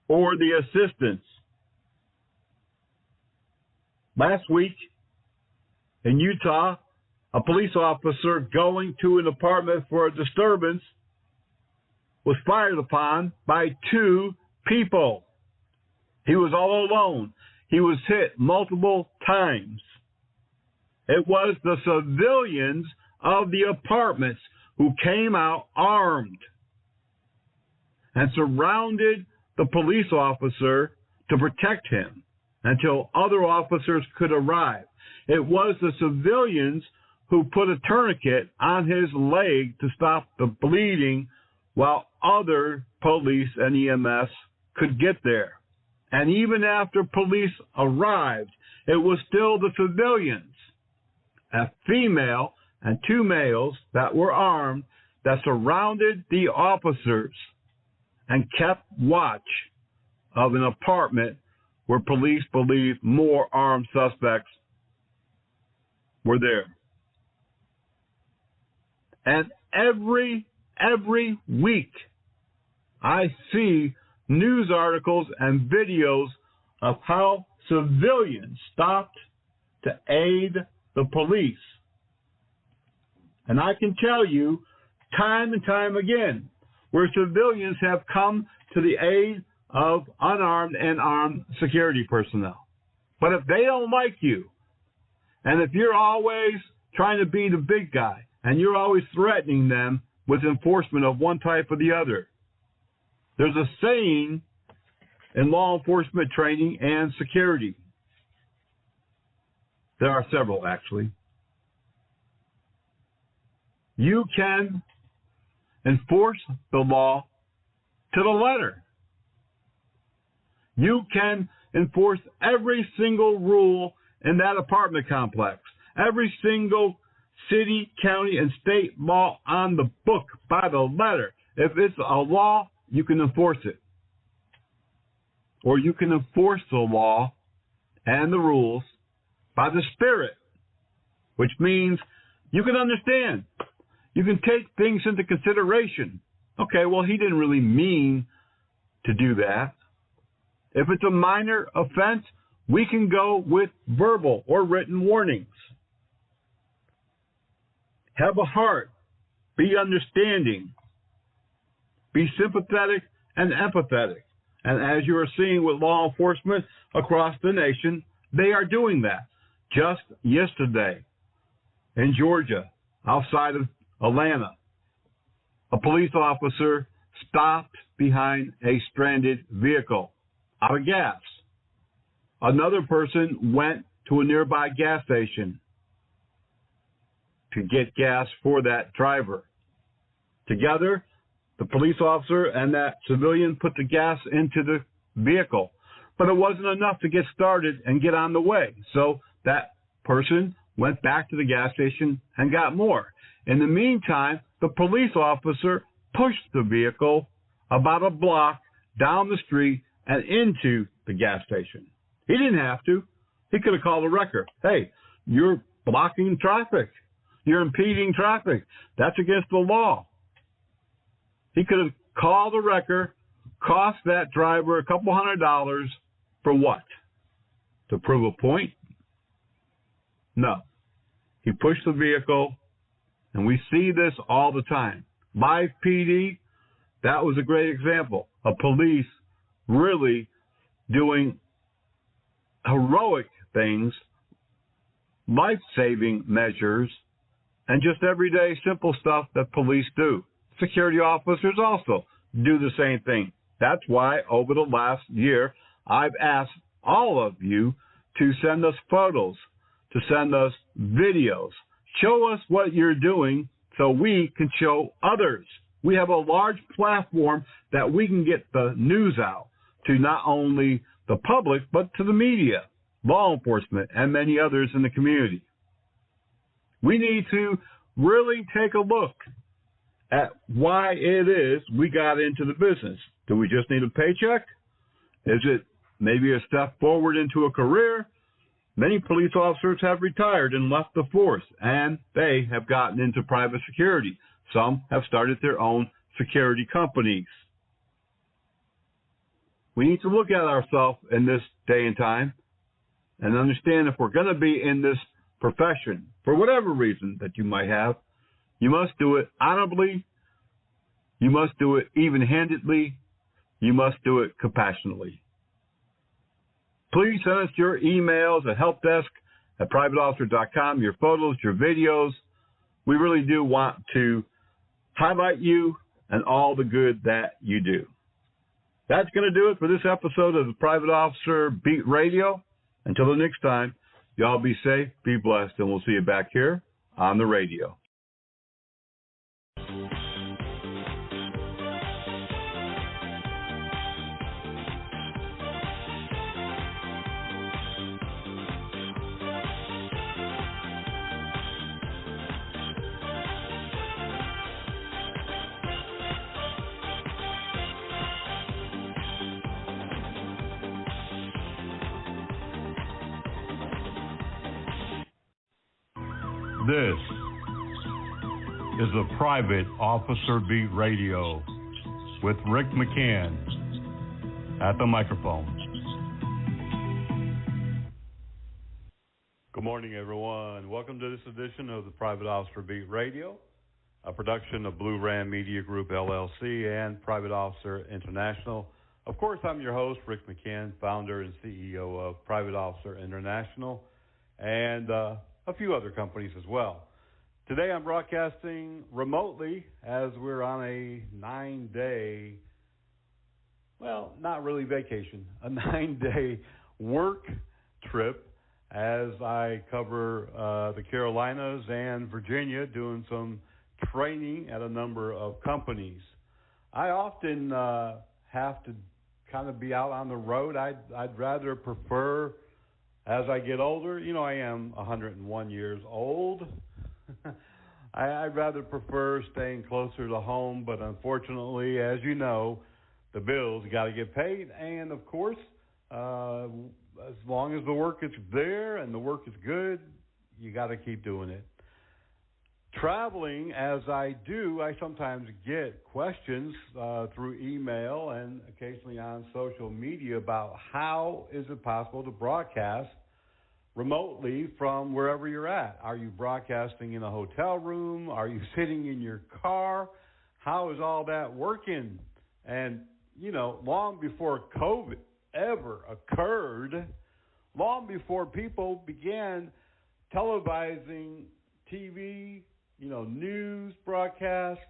or the assistance. Last week in Utah, a police officer going to an apartment for a disturbance was fired upon by 2 people. He was all alone. He was hit multiple times. It was the civilians of the apartments who came out armed and surrounded the police officer to protect him until other officers could arrive. It was the civilians who put a tourniquet on his leg to stop the bleeding while other police and EMS could get there. And even after police arrived, it was still the civilians, a female and 2 males that were armed, that surrounded the officers and kept watch of an apartment where police believed more armed suspects were there. And every week I see news articles and videos of how civilians stopped to aid the police. And I can tell you time and time again where civilians have come to the aid of unarmed and armed security personnel. But if they don't like you, and if you're always trying to be the big guy, and you're always threatening them with enforcement of one type or the other, there's a saying in law enforcement training and security. There are several, actually. You can enforce the law to the letter. You can enforce every single rule in that apartment complex, every single city, county, and state law on the book by the letter. If it's a law, you can enforce it. Or you can enforce the law and the rules by the Spirit, which means you can understand. You can take things into consideration. Okay, well, he didn't really mean to do that. If it's a minor offense, we can go with verbal or written warnings. Have a heart. Be understanding. Be sympathetic and empathetic. And as you are seeing with law enforcement across the nation, they are doing that. Just yesterday in Georgia, outside of Atlanta, a police officer stopped behind a stranded vehicle out of gas. Another person went to a nearby gas station to get gas for that driver. Together, the police officer and that civilian put the gas into the vehicle. But it wasn't enough to get started and get on the way. So that person went back to the gas station and got more. In the meantime, the police officer pushed the vehicle about a block down the street and into the gas station. He didn't have to. He could have called a wrecker. Hey, you're blocking traffic. You're impeding traffic. That's against the law. He could have called a wrecker, cost that driver a couple $100 for what? To prove a point? No. He pushed the vehicle, and we see this all the time. Live PD, that was a great example of police really doing heroic things, life-saving measures, and just everyday simple stuff that police do. Security officers also do the same thing. That's why over the last year, I've asked all of you to send us photos, to send us videos. Show us what you're doing so we can show others. We have a large platform that we can get the news out to not only the public, but to the media, law enforcement, and many others in the community. We need to really take a look at why it is we got into the business. Do we just need a paycheck? Is it maybe a step forward into a career? Many police officers have retired and left the force, and they have gotten into private security. Some have started their own security companies. We need to look at ourselves in this day and time and understand if we're going to be in this profession, for whatever reason that you might have, you must do it honorably, you must do it even-handedly, you must do it compassionately. Please send us your emails at helpdesk@privateofficer.com, your photos, your videos. We really do want to highlight you and all the good that you do. That's going to do it for this episode of the Private Officer Beat Radio. Until the next time, y'all be safe, be blessed, and we'll see you back here on the radio. This is the Private Officer Beat Radio with Rick McCann at the microphone. Good morning, everyone. Welcome to this edition of the Private Officer Beat Radio, a production of Blue Ram Media Group, LLC, and Private Officer International. Of course, I'm your host, Rick McCann, founder and CEO of Private Officer International, and a few other companies as well. Today I'm broadcasting remotely as we're on a 9-day, well, not really vacation, a 9-day work trip as I cover the Carolinas and Virginia, doing some training at a number of companies. I often have to kind of be out on the road. I'd rather prefer, as I get older, you know, I am 101 years old. I'd rather prefer staying closer to home, but unfortunately, as you know, the bills got to get paid. And, of course, as long as the work is there and the work is good, you got to keep doing it. Traveling, as I do, I sometimes get questions through email and occasionally on social media about how is it possible to broadcast remotely from wherever you're at. Are you broadcasting in a hotel room? Are you sitting in your car? How is all that working? And, you know, long before COVID ever occurred, long before people began televising TV, you know, news broadcasts,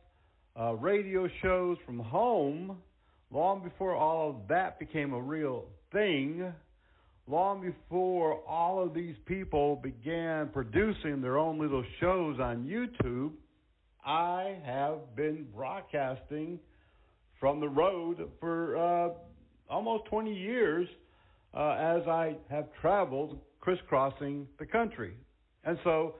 radio shows from home, long before all of that became a real thing, long before all of these people began producing their own little shows on YouTube, I have been broadcasting from the road for almost 20 years as I have traveled crisscrossing the country. And so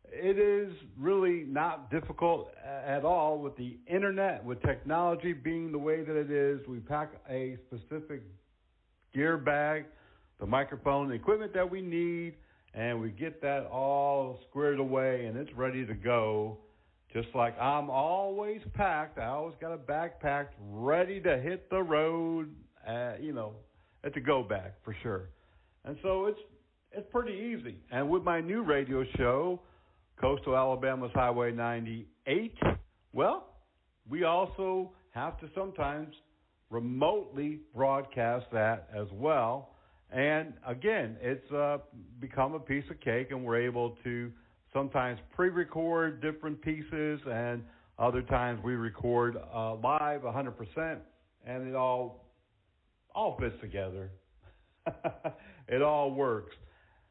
it is really not difficult at all with the internet, with technology being the way that it is. We pack a specific gear bag, the microphone, the equipment that we need, and we get that all squared away, and it's ready to go. Just like I'm always packed. I always got a backpack ready to hit the road, you know, it's a go bag for sure. And so it's pretty easy. And with my new radio show, Coastal Alabama's Highway 98, well, we also have to sometimes remotely broadcast that as well. And again, it's become a piece of cake, and we're able to sometimes pre-record different pieces, and other times we record live 100%, and it all fits together. It all works.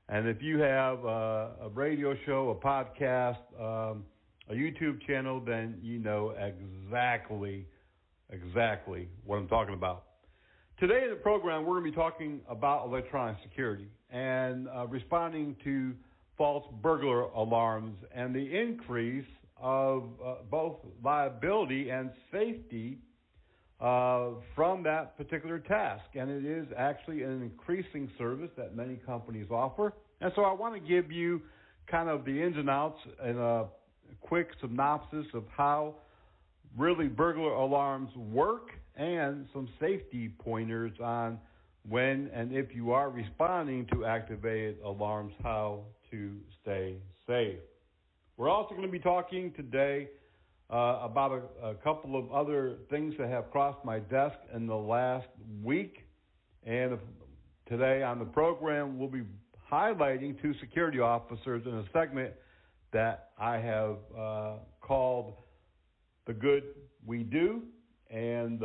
And if you have a radio show, a podcast, a YouTube channel, then you know exactly what I'm talking about. Today in the program, we're going to be talking about electronic security and responding to false burglar alarms and the increase of both liability and safety from that particular task. And it is actually an increasing service that many companies offer. And so I want to give you kind of the ins and outs and a quick synopsis of how really burglar alarms work and some safety pointers on when and if you are responding to activated alarms, how to stay safe. We're also going to be talking today about a couple of other things that have crossed my desk in the last week. And today on the program, we'll be highlighting two security officers in a segment that I have called The Good We Do. And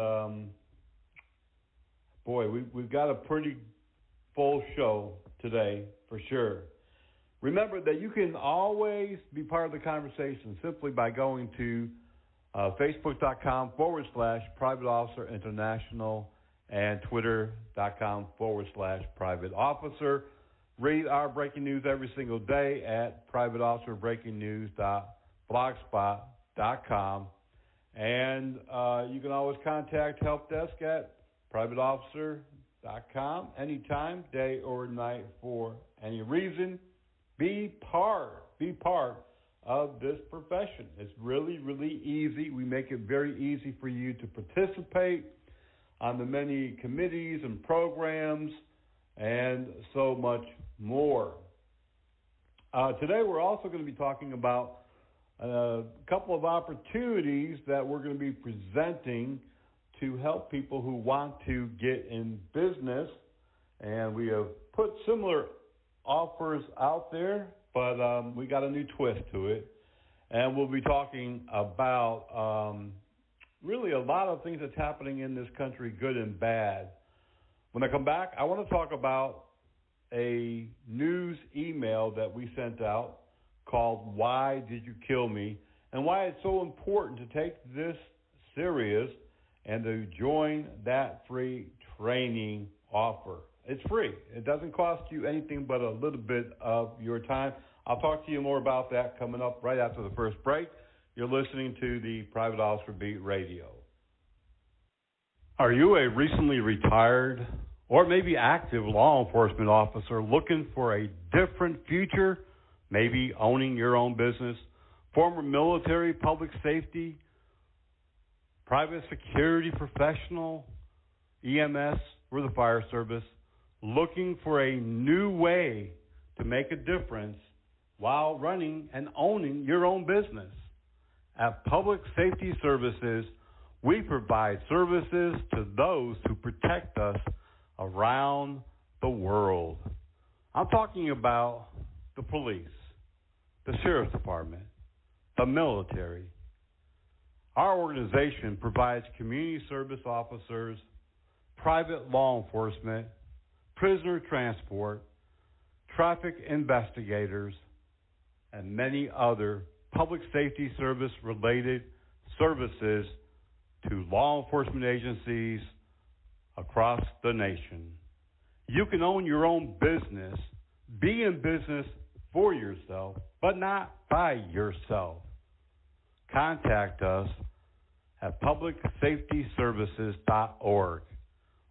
we've got a pretty full show today for sure. Remember that you can always be part of the conversation simply by going to Facebook.com/Private Officer International and Twitter.com/Private Officer. Read our breaking news every single day at privateofficerbreakingnews.blogspot.com. And you can always contact Help Desk at privateofficer.com anytime, day or night, for any reason. Be part of this profession. It's really, really easy. We make it very easy for you to participate on the many committees and programs and so much more. Today we're also going to be talking about a couple of opportunities that we're going to be presenting to help people who want to get in business. And we have put similar offers out there, but we got a new twist to it. And we'll be talking about really a lot of things that's happening in this country, good and bad. When I come back, I want to talk about a news email that we sent out called Why Did You Kill Me? And why it's so important to take this serious and to join that free training offer. It's free. It doesn't cost you anything but a little bit of your time. I'll talk to you more about that coming up right after the first break. You're listening to the Private Officer Beat Radio. Are you a recently retired or maybe active law enforcement officer looking for a different future, maybe owning your own business, former military, public safety, private security professional, EMS, or the fire service, looking for a new way to make a difference while running and owning your own business? At Public Safety Services, we provide services to those who protect us around the world. I'm talking about the police, the sheriff's department, the military. Our organization provides community service officers, private law enforcement, prisoner transport, traffic investigators, and many other public safety service-related services to law enforcement agencies across the nation. You can own your own business, be in business for yourself, but not by yourself. Contact us at publicsafetyservices.org.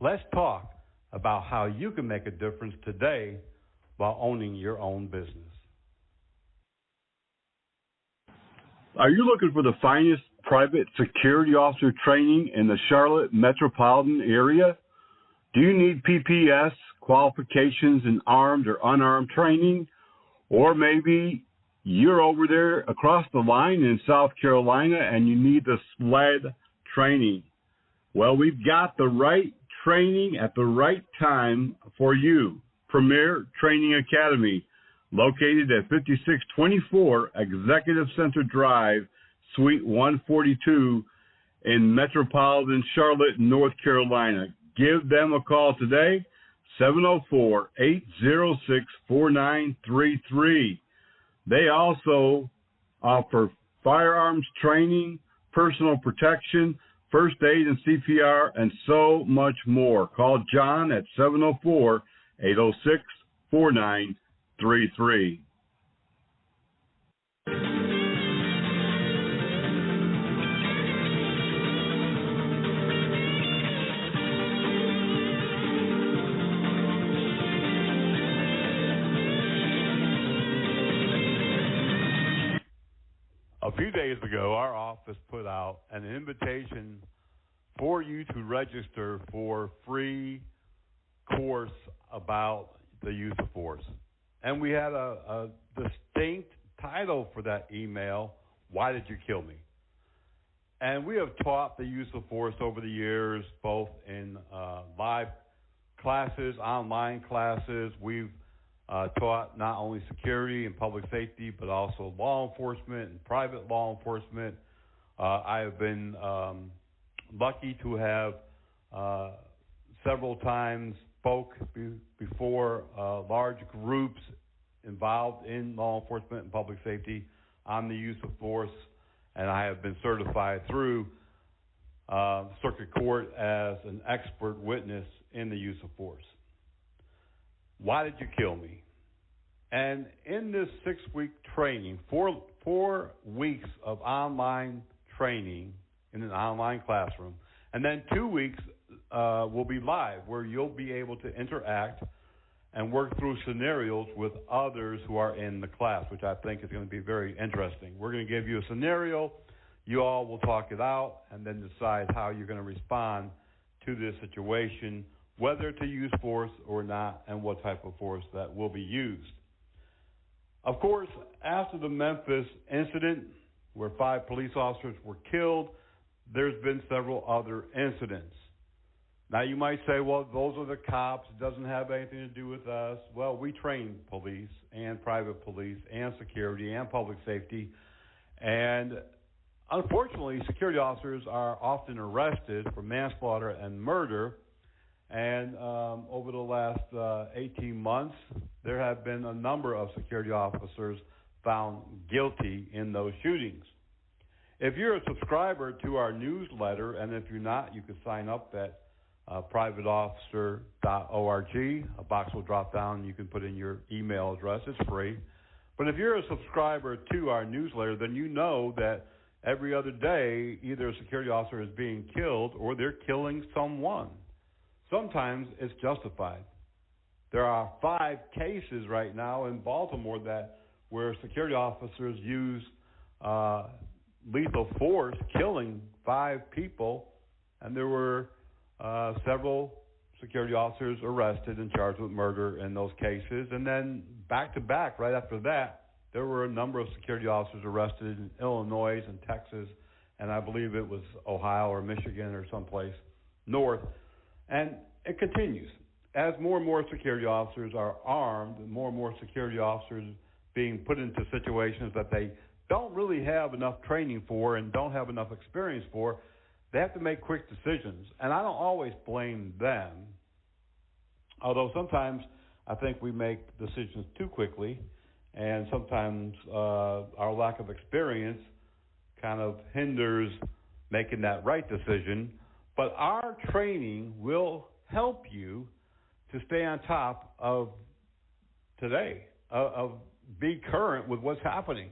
Let's talk about how you can make a difference today while owning your own business. Are you looking for the finest private security officer training in the Charlotte metropolitan area? Do you need PPS qualifications in armed or unarmed training? Or maybe you're over there across the line in South Carolina and you need the SLED training. Well, we've got the right training at the right time for you. Premier Training Academy, located at 5624 Executive Center Drive, Suite 142 in metropolitan Charlotte, North Carolina. Give them a call today, 704-806-4933. They also offer firearms training, personal protection, first aid and CPR, and so much more. Call John at 704-806-4933. A few days ago, our office put out an invitation for you to register for a free course about the use of force. And we had a distinct title for that email, Why Did You Kill Me? And we have taught the use of force over the years, both in live classes, online classes. We've taught not only security and public safety, but also law enforcement and private law enforcement. I have been lucky to have several times spoke before large groups involved in law enforcement and public safety on the use of force, and I have been certified through circuit court as an expert witness in the use of force. Why did you kill me? And in this 6-week training, 4 weeks of online training in an online classroom, and then 2 weeks will be live, where you'll be able to interact and work through scenarios with others who are in the class, which I think is going to be very interesting. We're going to give you a scenario. You all will talk it out and then decide how you're going to respond to this situation, whether to use force or not, and what type of force that will be used. Of course, after the Memphis incident, where 5 police officers were killed, there's been several other incidents. Now, you might say, well, those are the cops. It doesn't have anything to do with us. Well, we train police and private police and security and public safety. And unfortunately, security officers are often arrested for manslaughter and murder. And over the last 18 months, there have been a number of security officers found guilty in those shootings. If you're a subscriber to our newsletter, and if you're not, you can sign up at privateofficer.org. A box will drop down. You can put in your email address. It's free. But if you're a subscriber to our newsletter, then you know that every other day, either a security officer is being killed or they're killing someone. Sometimes it's justified. There are 5 cases right now in Baltimore where security officers use lethal force, killing 5 people, and there were several security officers arrested and charged with murder in those cases. And then back to back, right after that, there were a number of security officers arrested in Illinois and Texas, and I believe it was Ohio or Michigan or someplace north. And it continues. As more and more security officers are armed, and more security officers being put into situations that they don't really have enough training for and don't have enough experience for, they have to make quick decisions. And I don't always blame them, although sometimes I think we make decisions too quickly, and sometimes our lack of experience kind of hinders making that right decision. But our training will help you to stay on top of today, of be current with what's happening.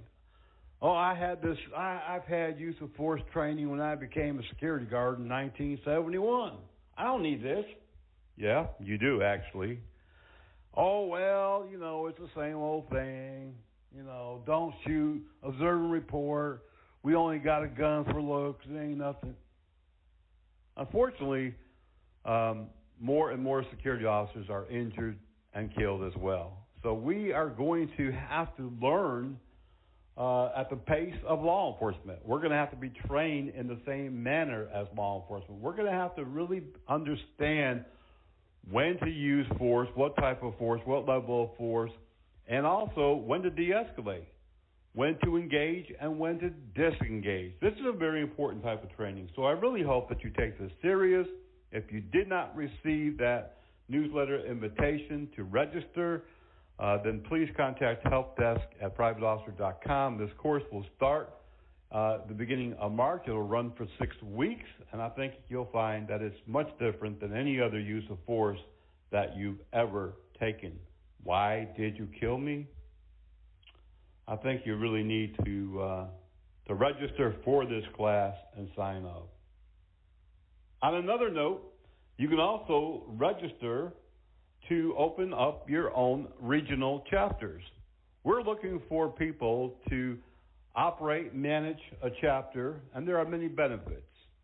Oh, I've had use of force training when I became a security guard in 1971. I don't need this. Yeah, you do, actually. Oh, well, it's the same old thing. Don't shoot, observe and report. We only got a gun for looks. It ain't nothing. Unfortunately, more and more security officers are injured and killed as well. So we are going to have to learn at the pace of law enforcement. We're going to have to be trained in the same manner as law enforcement. We're going to have to really understand when to use force, what type of force, what level of force, and also when to de-escalate, when to engage, and when to disengage. This is a very important type of training. So I really hope that you take this serious. If you did not receive that newsletter invitation to register, then please contact helpdesk at privateofficer.com. This course will start the beginning of March. It will run for 6 weeks, and I think you'll find that it's much different than any other use of force that you've ever taken. Why did you kill me? I think you really need to register for this class and sign up. On another note, you can also register to open up your own regional chapters. We're looking for people to operate, manage a chapter, and there are many benefits.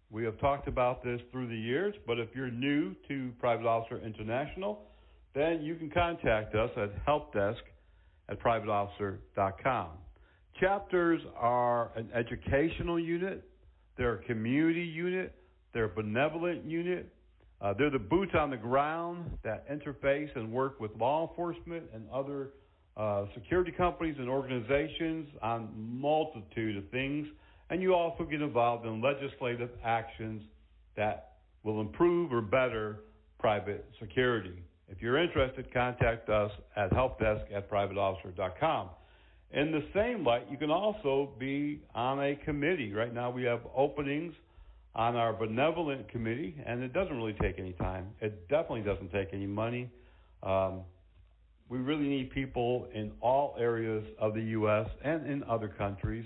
We have talked about this through the years, but if you're new to Private Officer International, then you can contact us at helpdesk@privateofficer.com. Chapters are an educational unit, they're a community unit, they're a benevolent unit, they're the boots on the ground that interface and work with law enforcement and other security companies and organizations on multitude of things, and you also get involved in legislative actions that will improve or better private security. If you're interested, contact us at helpdesk@privateofficer.com. In the same light, you can also be on a committee. Right now we have openings on our benevolent committee, and it doesn't really take any time. It definitely doesn't take any money. We really need people in all areas of the U.S. and in other countries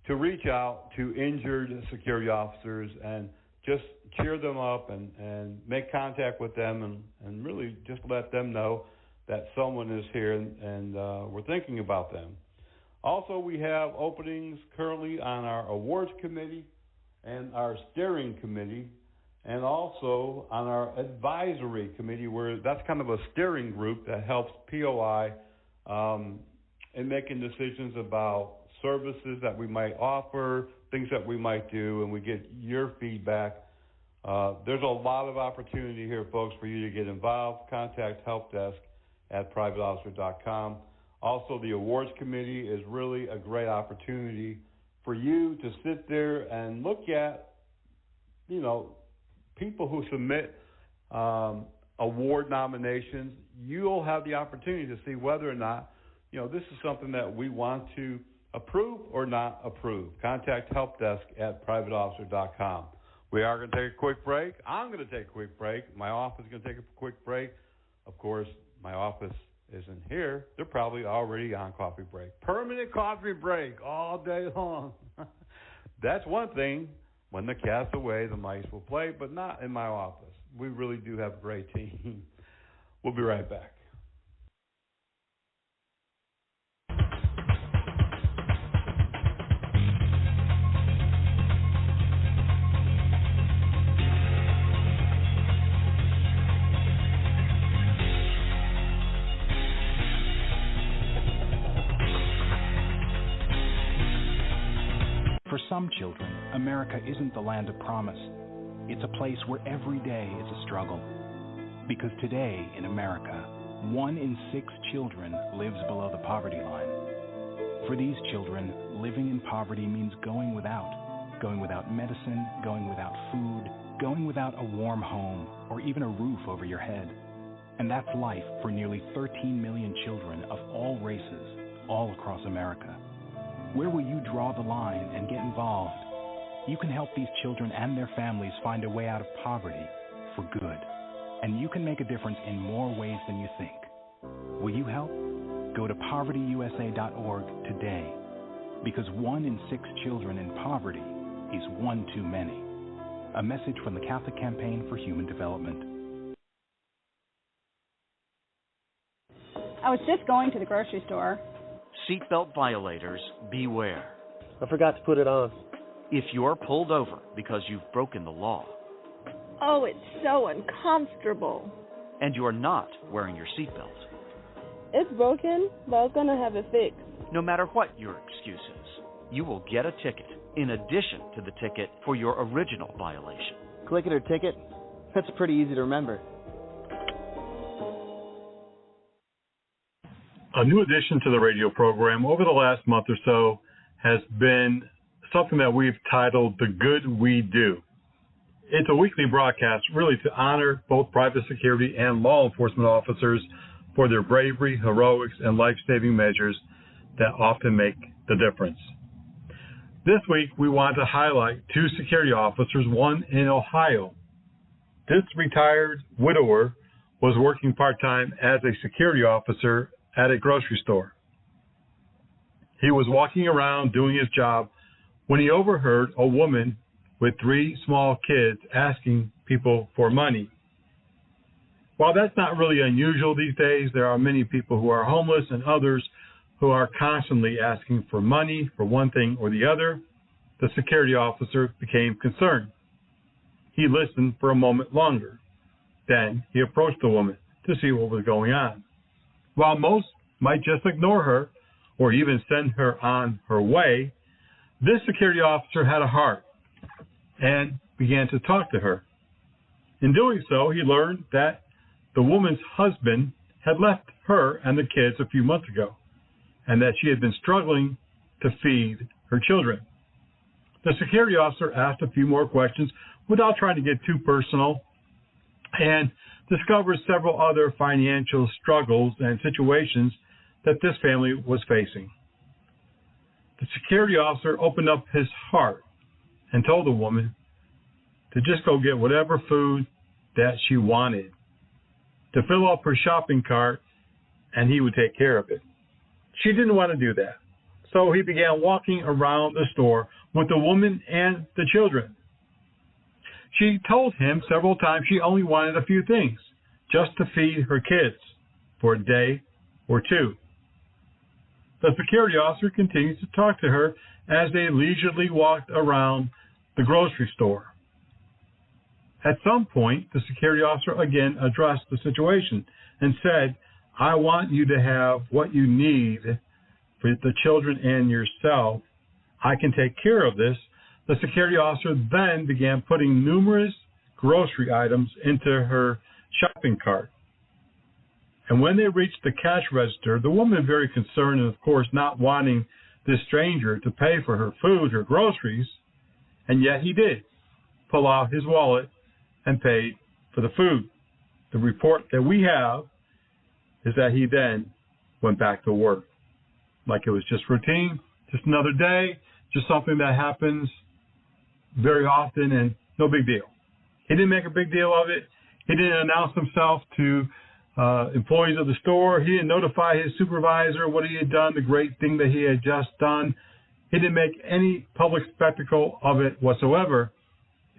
to reach out to injured security officers and just cheer them up and make contact with them and really just let them know that someone is here and we're thinking about them. Also, we have openings currently on our awards committee and our steering committee, and also on our advisory committee, where that's kind of a steering group that helps POI in making decisions about services that we might offer, things that we might do, and we get your feedback. There's a lot of opportunity here, folks, for you to get involved. Contact helpdesk@privateofficer.com. Also, the awards committee is really a great opportunity for you to sit there and look at, people who submit award nominations. You'll have the opportunity to see whether or not, this is something that we want to approve or not approve. Contact helpdesk@privateofficer.com. We are going to take a quick break. I'm going to take a quick break. My office is going to take a quick break. Of course, my office isn't here. They're probably already on coffee break. Permanent coffee break all day long. That's one thing. When the cat's away, the mice will play, but not in my office. We really do have a great team. We'll be right back. For some children, America isn't the land of promise. It's a place where every day is a struggle. Because today in America, 1 in 6 children lives below the poverty line. For these children, living in poverty means going without medicine, going without food, going without a warm home, or even a roof over your head. And that's life for nearly 13 million children of all races, all across America. Where will you draw the line and get involved? You can help these children and their families find a way out of poverty for good. And you can make a difference in more ways than you think. Will you help? Go to povertyusa.org today. Because 1 in 6 children in poverty is one too many. A message from the Catholic Campaign for Human Development. I was just going to the grocery store. Seatbelt violators, beware. I forgot to put it on. If you're pulled over because you've broken the law. Oh, it's so uncomfortable. And you're not wearing your seatbelt. It's broken, but I was going to have it fixed. No matter what your excuse is, you will get a ticket in addition to the ticket for your original violation. Click it or ticket? That's pretty easy to remember. A new addition to the radio program over the last month or so has been something that we've titled The Good We Do. It's a weekly broadcast really to honor both private security and law enforcement officers for their bravery, heroics, and life-saving measures that often make the difference. This week, we want to highlight 2 security officers, one in Ohio. This retired widower was working part-time as a security officer at a grocery store. He was walking around doing his job when he overheard a woman with 3 small kids asking people for money. While that's not really unusual these days, there are many people who are homeless and others who are constantly asking for money for one thing or the other, the security officer became concerned. He listened for a moment longer. Then he approached the woman to see what was going on. While most might just ignore her or even send her on her way, this security officer had a heart and began to talk to her. In doing so, he learned that the woman's husband had left her and the kids a few months ago, and that she had been struggling to feed her children. The security officer asked a few more questions without trying to get too personal, and discovered several other financial struggles and situations that this family was facing. The security officer opened up his heart and told the woman to just go get whatever food that she wanted, to fill up her shopping cart, and he would take care of it. She didn't want to do that, so he began walking around the store with the woman and the children. She told him several times she only wanted a few things, just to feed her kids for a day or two. The security officer continued to talk to her as they leisurely walked around the grocery store. At some point, the security officer again addressed the situation and said, "I want you to have what you need for the children and yourself. I can take care of this." The security officer then began putting numerous grocery items into her shopping cart. And when they reached the cash register, the woman, very concerned and, of course, not wanting this stranger to pay for her food, her groceries, and yet he did pull out his wallet and paid for the food. The report that we have is that he then went back to work like it was just routine, just another day, just something that happens very often and no big deal. He didn't make a big deal of it. He didn't announce himself to employees of the store. He didn't notify his supervisor what he had done, the great thing that he had just done. He didn't make any public spectacle of it whatsoever.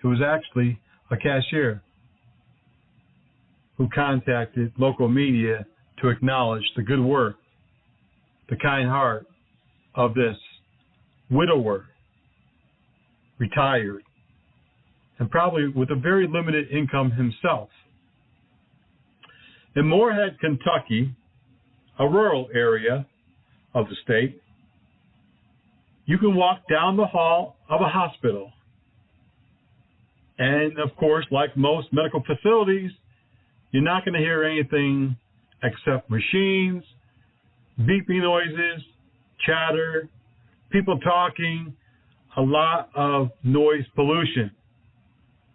It was actually a cashier who contacted local media to acknowledge the good work, the kind heart of this widower, retired, and probably with a very limited income himself. In Moorhead, Kentucky, a rural area of the state, you can walk down the hall of a hospital. And, of course, like most medical facilities, you're not going to hear anything except machines, beeping noises, chatter, people talking, a lot of noise pollution.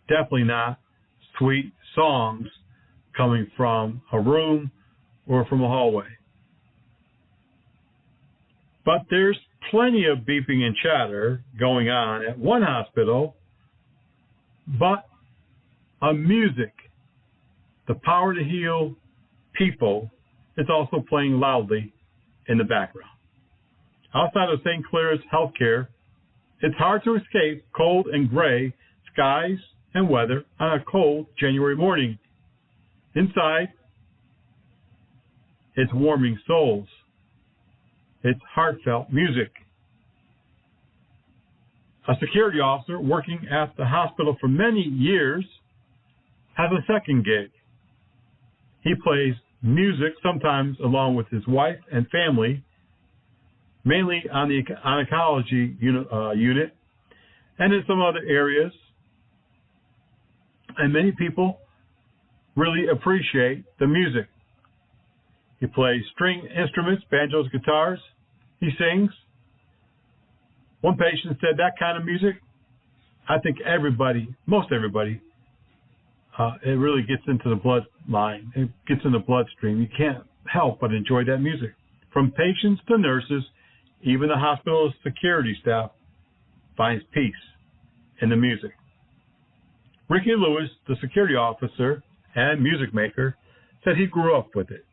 Definitely not sweet songs coming from a room or from a hallway. But there's plenty of beeping and chatter going on at one hospital, but a music, the power to heal people, is also playing loudly in the background. Outside of St. Clair's healthcare, it's hard to escape cold and gray skies and weather on a cold January morning. Inside, it's warming souls. It's heartfelt music. A security officer working at the hospital for many years has a second gig. He plays music, sometimes along with his wife and family, mainly on the oncology unit, and in some other areas. And many people really appreciate the music. He plays string instruments, banjos, guitars. He sings. One patient said, "That kind of music, I think everybody, most everybody, it really gets into the bloodline. It gets in the bloodstream. You can't help but enjoy that music." From patients to nurses, even the hospital's security staff finds peace in the music. Ricky Lewis, the security officer and music maker, said he grew up with it.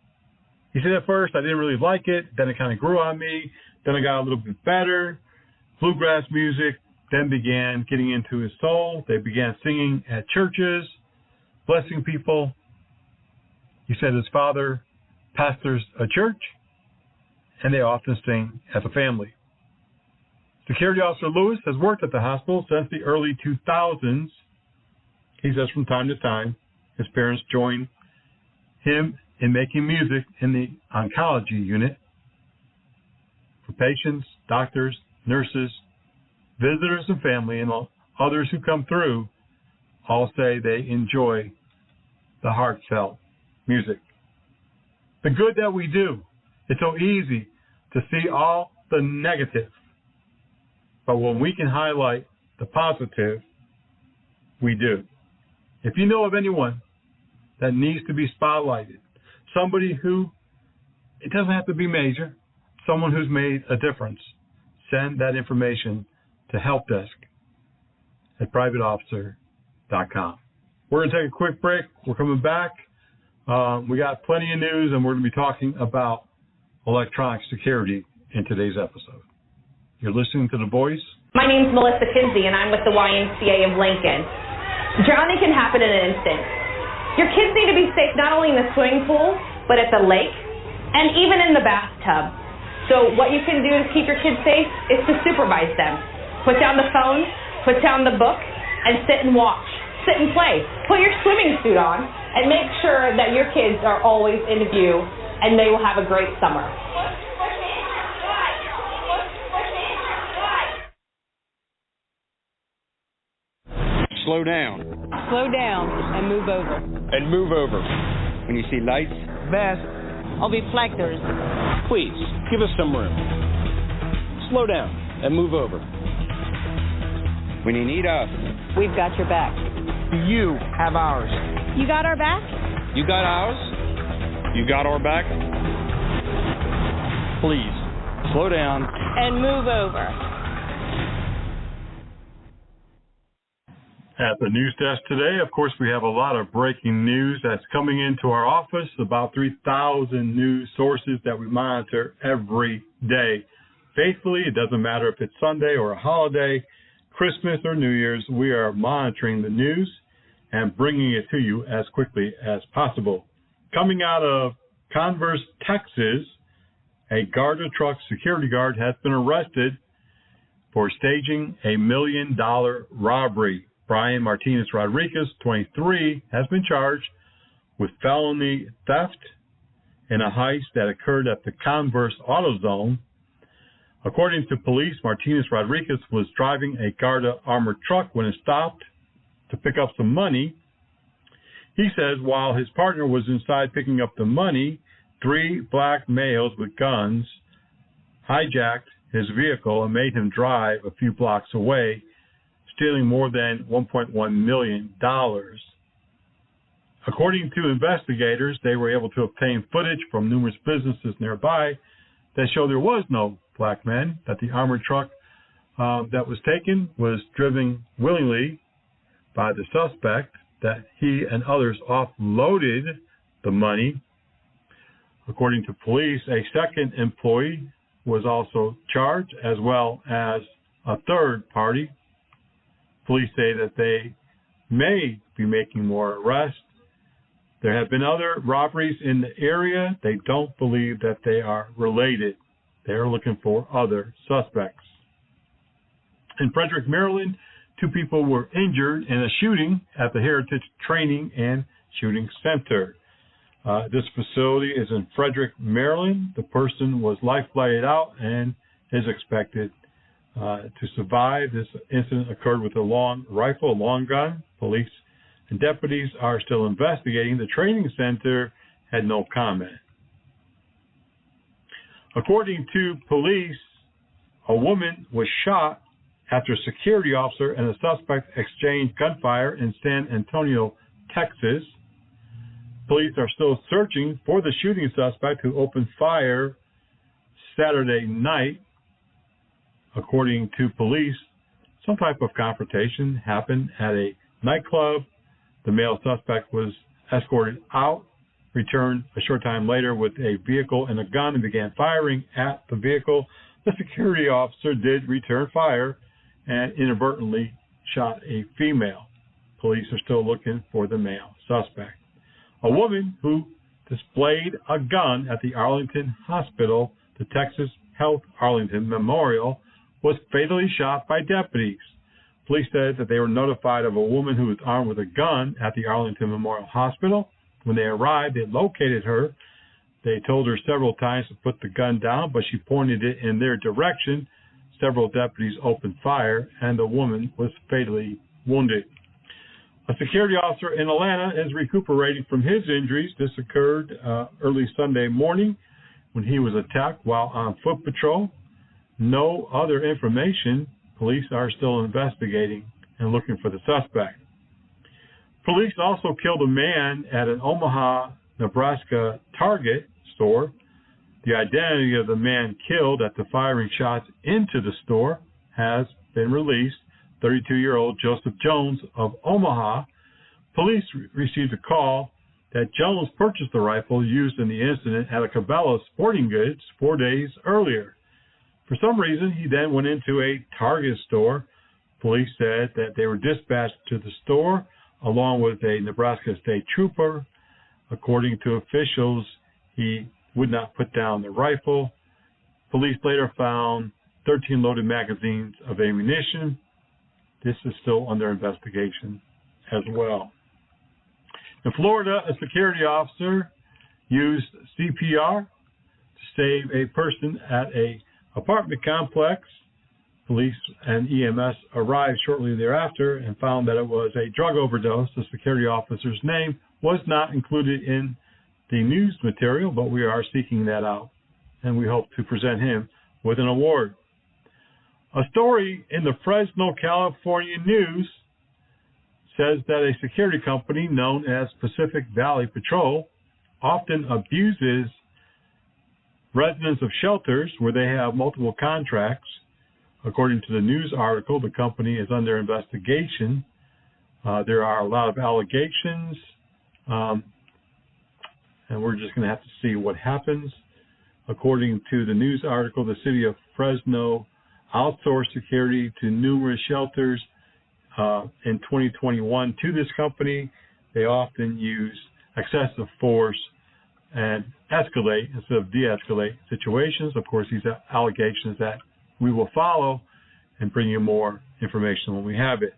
He said, "At first I didn't really like it, then it kind of grew on me, then I got a little bit better. Bluegrass music then began getting into his soul. They began singing at churches, blessing people." He said his father pastors a church, and they often sing as a family. Security Officer Lewis has worked at the hospital since the early 2000s. He says from time to time, his parents join him in making music in the oncology unit. For patients, doctors, nurses, visitors and family, and others who come through, all say they enjoy the heartfelt music. The good that we do. It's so easy to see all the negative. But when we can highlight the positive, we do. If you know of anyone that needs to be spotlighted, somebody who, it doesn't have to be major, someone who's made a difference, send that information to helpdesk@privateofficer.com. We're going to take a quick break. We're coming back. We got plenty of news, and we're going to be talking about electronic security in today's episode. You're listening to The Voice. My name's Melissa Kinsey, and I'm with the YMCA of Lincoln. Drowning can happen in an instant. Your kids need to be safe not only in the swimming pool, but at the lake, and even in the bathtub. So what you can do to keep your kids safe is to supervise them. Put down the phone, put down the book, and sit and watch. Sit and play. Put your swimming suit on, and make sure that your kids are always in view, and they will have a great summer. Slow down. Slow down and move over. And move over. When you see lights, Vest or reflectors. please give us some room. Slow down and move over. When you need us, We've got your back. You have ours. You got our back? you got ours. You got our back. Please slow down. And move over. At the news desk today, of course, we have a lot of breaking news that's coming into our office, about 3,000 news sources that we monitor every day. Faithfully, it doesn't matter if it's Sunday or a holiday, Christmas or New Year's, we are monitoring the news and bringing it to you as quickly as possible. Coming out of Converse, Texas, a Garda truck security guard has been arrested for staging a $1 million robbery. Brian Martinez Rodriguez, 23, has been charged with felony theft in a heist that occurred at the Converse AutoZone. According to police, Martinez Rodriguez was driving a Garda armored truck when it stopped to pick up some money. He says while his partner was inside picking up the money, 3 black males with guns hijacked his vehicle and made him drive a few blocks away, stealing more than $1.1 million. According to investigators, they were able to obtain footage from numerous businesses nearby that show there was no black men, that the armored truck that was taken was driven willingly by the suspect, that he and others offloaded the money. According to police, a second employee was also charged, as well as a third party. Police say that they may be making more arrests. There have been other robberies in the area. They don't believe that they are related. They are looking for other suspects. In Frederick, Maryland, 2 people were injured in a shooting at the Heritage Training and Shooting Center. This facility is in Frederick, Maryland. The person was life-flighted out and is expected to survive. This incident occurred with a long rifle, a long gun. Police and deputies are still investigating. The training center had no comment. According to police, a woman was shot after a security officer and a suspect exchanged gunfire in San Antonio, Texas. Police are still searching for the shooting suspect who opened fire Saturday night. According to police, some type of confrontation happened at a nightclub. The male suspect was escorted out, returned a short time later with a vehicle and a gun and began firing at the vehicle. The security officer did return fire and inadvertently shot a female. Police are still looking for the male suspect. A woman who displayed a gun at the Arlington Hospital the Texas Health Arlington Memorial, was fatally shot by deputies. Police said that they were notified of a woman who was armed with a gun at the Arlington Memorial Hospital. When they arrived, they located her. They told her several times to put the gun down, but she pointed it in their direction. Several deputies opened fire, and the woman was fatally wounded. A security officer in Atlanta is recuperating from his injuries. This occurred early Sunday morning when he was attacked while on foot patrol. No other information. Police are still investigating and looking for the suspect. Police also killed a man at an Omaha, Nebraska Target store. The identity of the man killed at the firing shots into the store has been released. 32-year-old Joseph Jones of Omaha. Police received a call that Jones purchased the rifle used in the incident at a Cabela's Sporting Goods 4 days earlier. For some reason, he then went into a Target store. Police said that they were dispatched to the store along with a Nebraska State Trooper. According to officials, he would not put down the rifle. Police later found 13 loaded magazines of ammunition. This is still under investigation as well. In Florida, a security officer used CPR to save a person at an apartment complex. Police and EMS arrived shortly thereafter and found that it was a drug overdose. The security officer's name was not included in the news material, but we are seeking that out, and we hope to present him with an award. A story in the Fresno, California News says that a security company known as Pacific Valley Patrol often abuses residents of shelters where they have multiple contracts. According to the news article, the company is under investigation. There are a lot of allegations, and we're just going to have to see what happens. According to the news article, the city of Fresno outsourced security to numerous shelters in 2021 to this company. They often use excessive force and escalate instead of de-escalate situations. Of course, these are allegations that we will follow and bring you more information when we have it.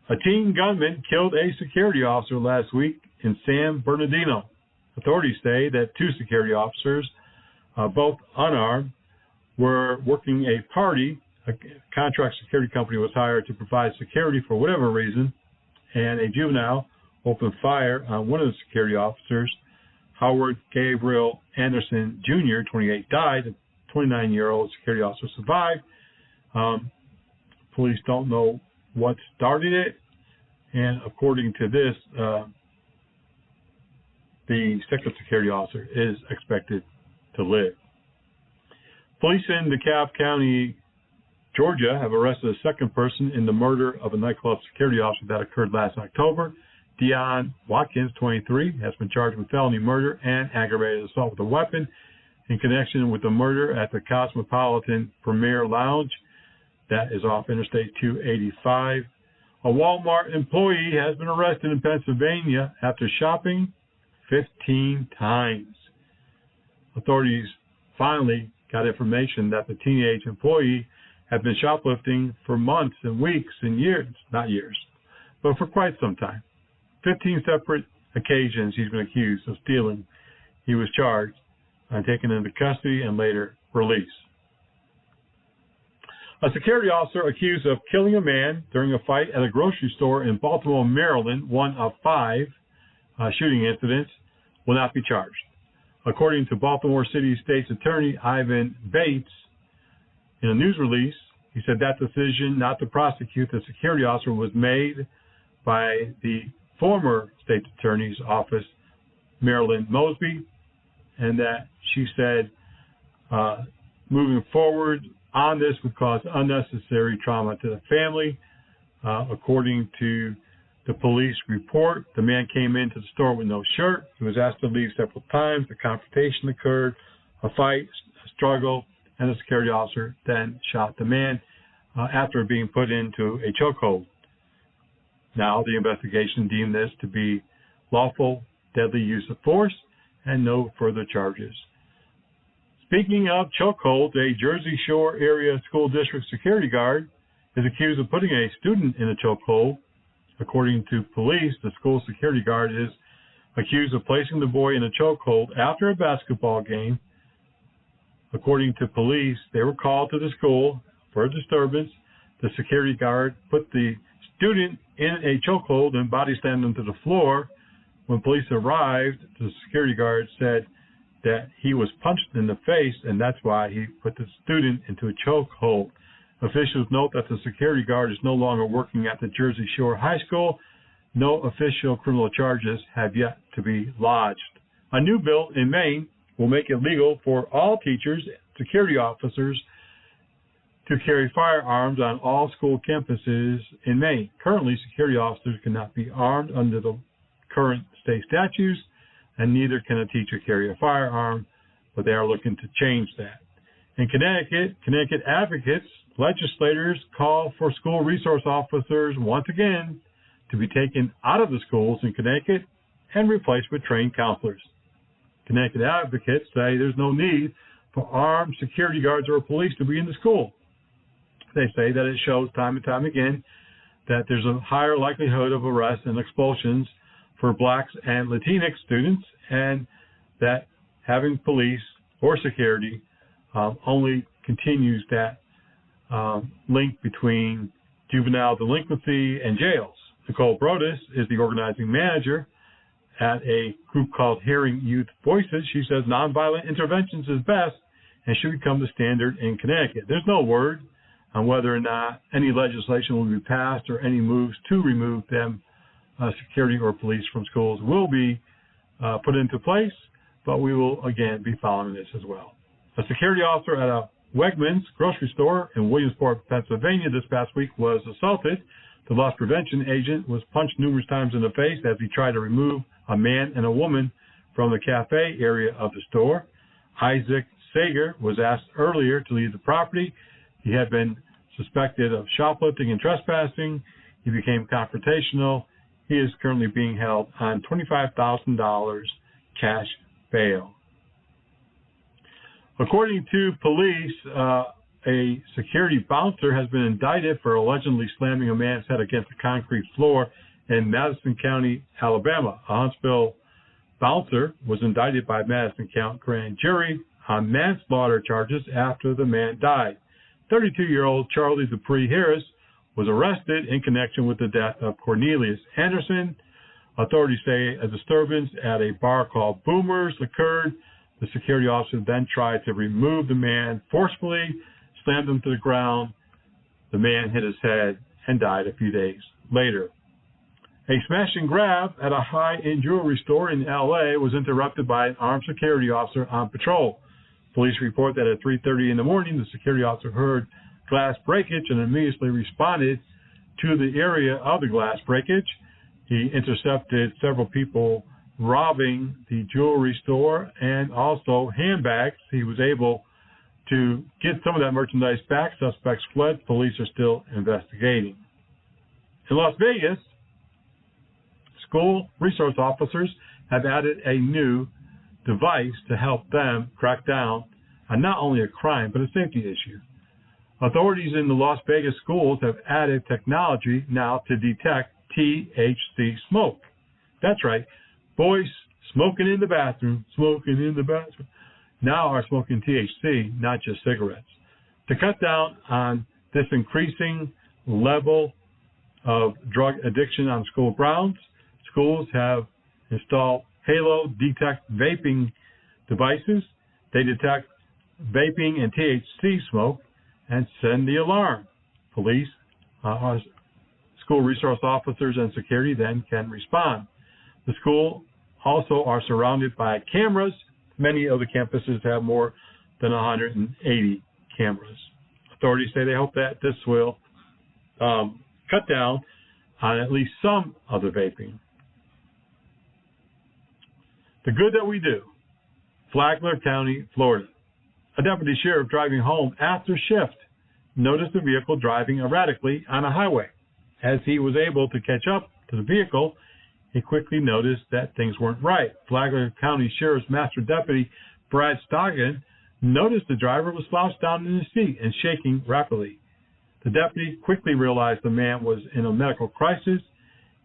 A teen gunman killed a security officer last week in San Bernardino. Authorities say that two security officers, both unarmed, were working a party. A contract security company was hired to provide security for whatever reason, and a juvenile opened fire on one of the security officers. Howard Gabriel Anderson Jr., 28, died. A 29-year-old security officer survived. Police don't know what started it, and according to this, the second security officer is expected to live. Police in DeKalb County, Georgia, have arrested a second person in the murder of a nightclub security officer that occurred last October. Dion Watkins, 23, has been charged with felony murder and aggravated assault with a weapon in connection with the murder at the Cosmopolitan Premier Lounge that is off Interstate 285. A Walmart employee has been arrested in Pennsylvania after shopping 15 times. Authorities finally got information that the teenage employee had been shoplifting for months and weeks and years, not years, but for quite some time. 15 separate occasions he's been accused of stealing. He was charged and taken into custody and later released. A security officer accused of killing a man during a fight at a grocery store in Baltimore, Maryland, one of 5 shooting incidents, will not be charged. According to Baltimore City State's Attorney Ivan Bates, in a news release, he said that decision not to prosecute the security officer was made by the former State Attorney's Office, Marilyn Mosby, and that she said moving forward on this would cause unnecessary trauma to the family. According to the police report, the man came into the store with no shirt. He was asked to leave several times. A confrontation occurred, a fight, a struggle, and the security officer then shot the man after being put into a chokehold. Now, the investigation deemed this to be lawful, deadly use of force, and no further charges. Speaking of chokeholds, a Jersey Shore area school district security guard is accused of putting a student in a chokehold. According to police, the school security guard is accused of placing the boy in a chokehold after a basketball game. According to police, they were called to the school for a disturbance. The security guard put the student in a chokehold and body slammed him to the floor. When police arrived, the security guard said that he was punched in the face, and that's why he put the student into a chokehold. Officials note that the security guard is no longer working at the Jersey Shore High School. No official criminal charges have yet to be lodged. A new bill in Maine will make it legal for all teachers, security officers, to carry firearms on all school campuses in Maine. Currently, security officers cannot be armed under the current state statutes, and neither can a teacher carry a firearm, but they are looking to change that. In Connecticut advocates, legislators call for school resource officers once again to be taken out of the schools in Connecticut and replaced with trained counselors. Connecticut advocates say there's no need for armed security guards or police to be in the school. They say that it shows time and time again that there's a higher likelihood of arrests and expulsions for blacks and Latinx students, and that having police or security only continues that link between juvenile delinquency and jails. Nicole Brodus is the organizing manager at a group called Hearing Youth Voices. She says nonviolent interventions is best and should become the standard in Connecticut. There's no word on whether or not any legislation will be passed or any moves to remove them, security or police from schools will be put into place, but we will again be following this as well. A security officer at a Wegmans grocery store in Williamsport, Pennsylvania this past week was assaulted. The loss prevention agent was punched numerous times in the face as he tried to remove a man and a woman from the cafe area of the store. Isaac Sager was asked earlier to leave the property. He had been suspected of shoplifting and trespassing. He became confrontational. He is currently being held on $25,000 cash bail. According to police, a security bouncer has been indicted for allegedly slamming a man's head against a concrete floor in Madison County, Alabama. A Huntsville bouncer was indicted by Madison County grand jury on manslaughter charges after the man died. 32-year-old Charlie Dupree Harris was arrested in connection with the death of Cornelius Anderson. Authorities say a disturbance at a bar called Boomers occurred. The security officer then tried to remove the man forcefully, slammed him to the ground. The man hit his head and died a few days later. A smash and grab at a high-end jewelry store in L.A. was interrupted by an armed security officer on patrol. Police report that at 3:30 in the morning, the security officer heard glass breakage and immediately responded to the area of the glass breakage. He intercepted several people robbing the jewelry store and also handbags. He was able to get some of that merchandise back. Suspects fled. Police are still investigating. In Las Vegas, school resource officers have added a new device to help them crack down on not only a crime, but a safety issue. Authorities in the Las Vegas schools have added technology now to detect THC smoke. That's right. Boys smoking in the bathroom, now are smoking THC, not just cigarettes. To cut down on this increasing level of drug addiction on school grounds, schools have installed Halo Detect vaping devices. They detect vaping and THC smoke and send the alarm. Police, school resource officers, and security then can respond. The school also are surrounded by cameras. Many of the campuses have more than 180 cameras. Authorities say they hope that this will cut down on at least some of the vaping. The good that we do. Flagler County, Florida. A deputy sheriff driving home after shift noticed a vehicle driving erratically on a highway. As he was able to catch up to the vehicle, he quickly noticed that things weren't right. Flagler County Sheriff's Master Deputy Brad Stockton noticed the driver was slouched down in his seat and shaking rapidly. The deputy quickly realized the man was in a medical crisis.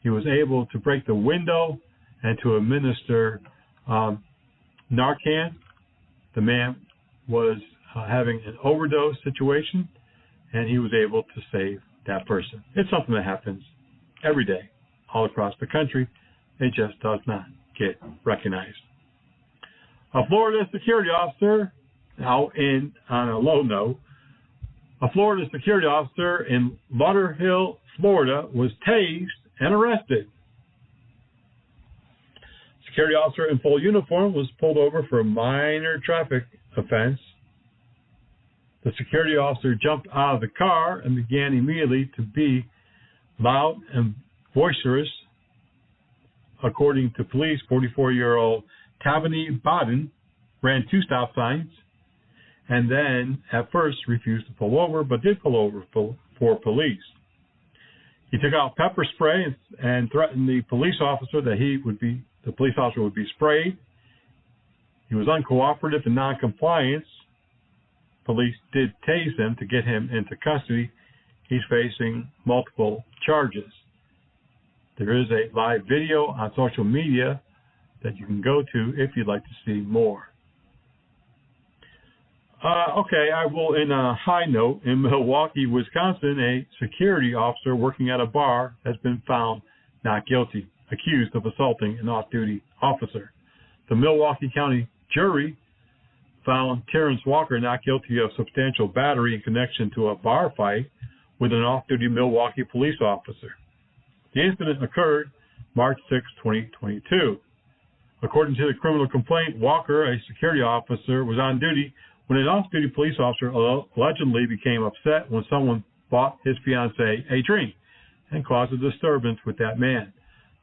He was able to break the window and to administer Narcan. The man was having an overdose situation, and he was able to save that person. It's something that happens every day all across the country. It just does not get recognized. A Florida security officer, now on a low note, a Florida security officer in Lauderhill, Florida, was tased and arrested. Security officer in full uniform was pulled over for a minor traffic offense. The security officer jumped out of the car and began immediately to be loud and boisterous. According to police, 44-year-old Tavanny Bodden ran 2 stop signs and then at first refused to pull over, but did pull over for police. He took out pepper spray and threatened the police officer that the police officer would be sprayed. He was uncooperative and non-compliance. Police did tase him to get him into custody. He's facing multiple charges. There is a live video on social media that you can go to if you'd like to see more. I will, in a high note, in Milwaukee, Wisconsin, a security officer working at a bar has been found not guilty, accused of assaulting an off-duty officer. The Milwaukee County jury found Terrence Walker not guilty of substantial battery in connection to a bar fight with an off-duty Milwaukee police officer. The incident occurred March 6, 2022. According to the criminal complaint, Walker, a security officer, was on duty when an off-duty police officer allegedly became upset when someone bought his fiancée a drink and caused a disturbance with that man.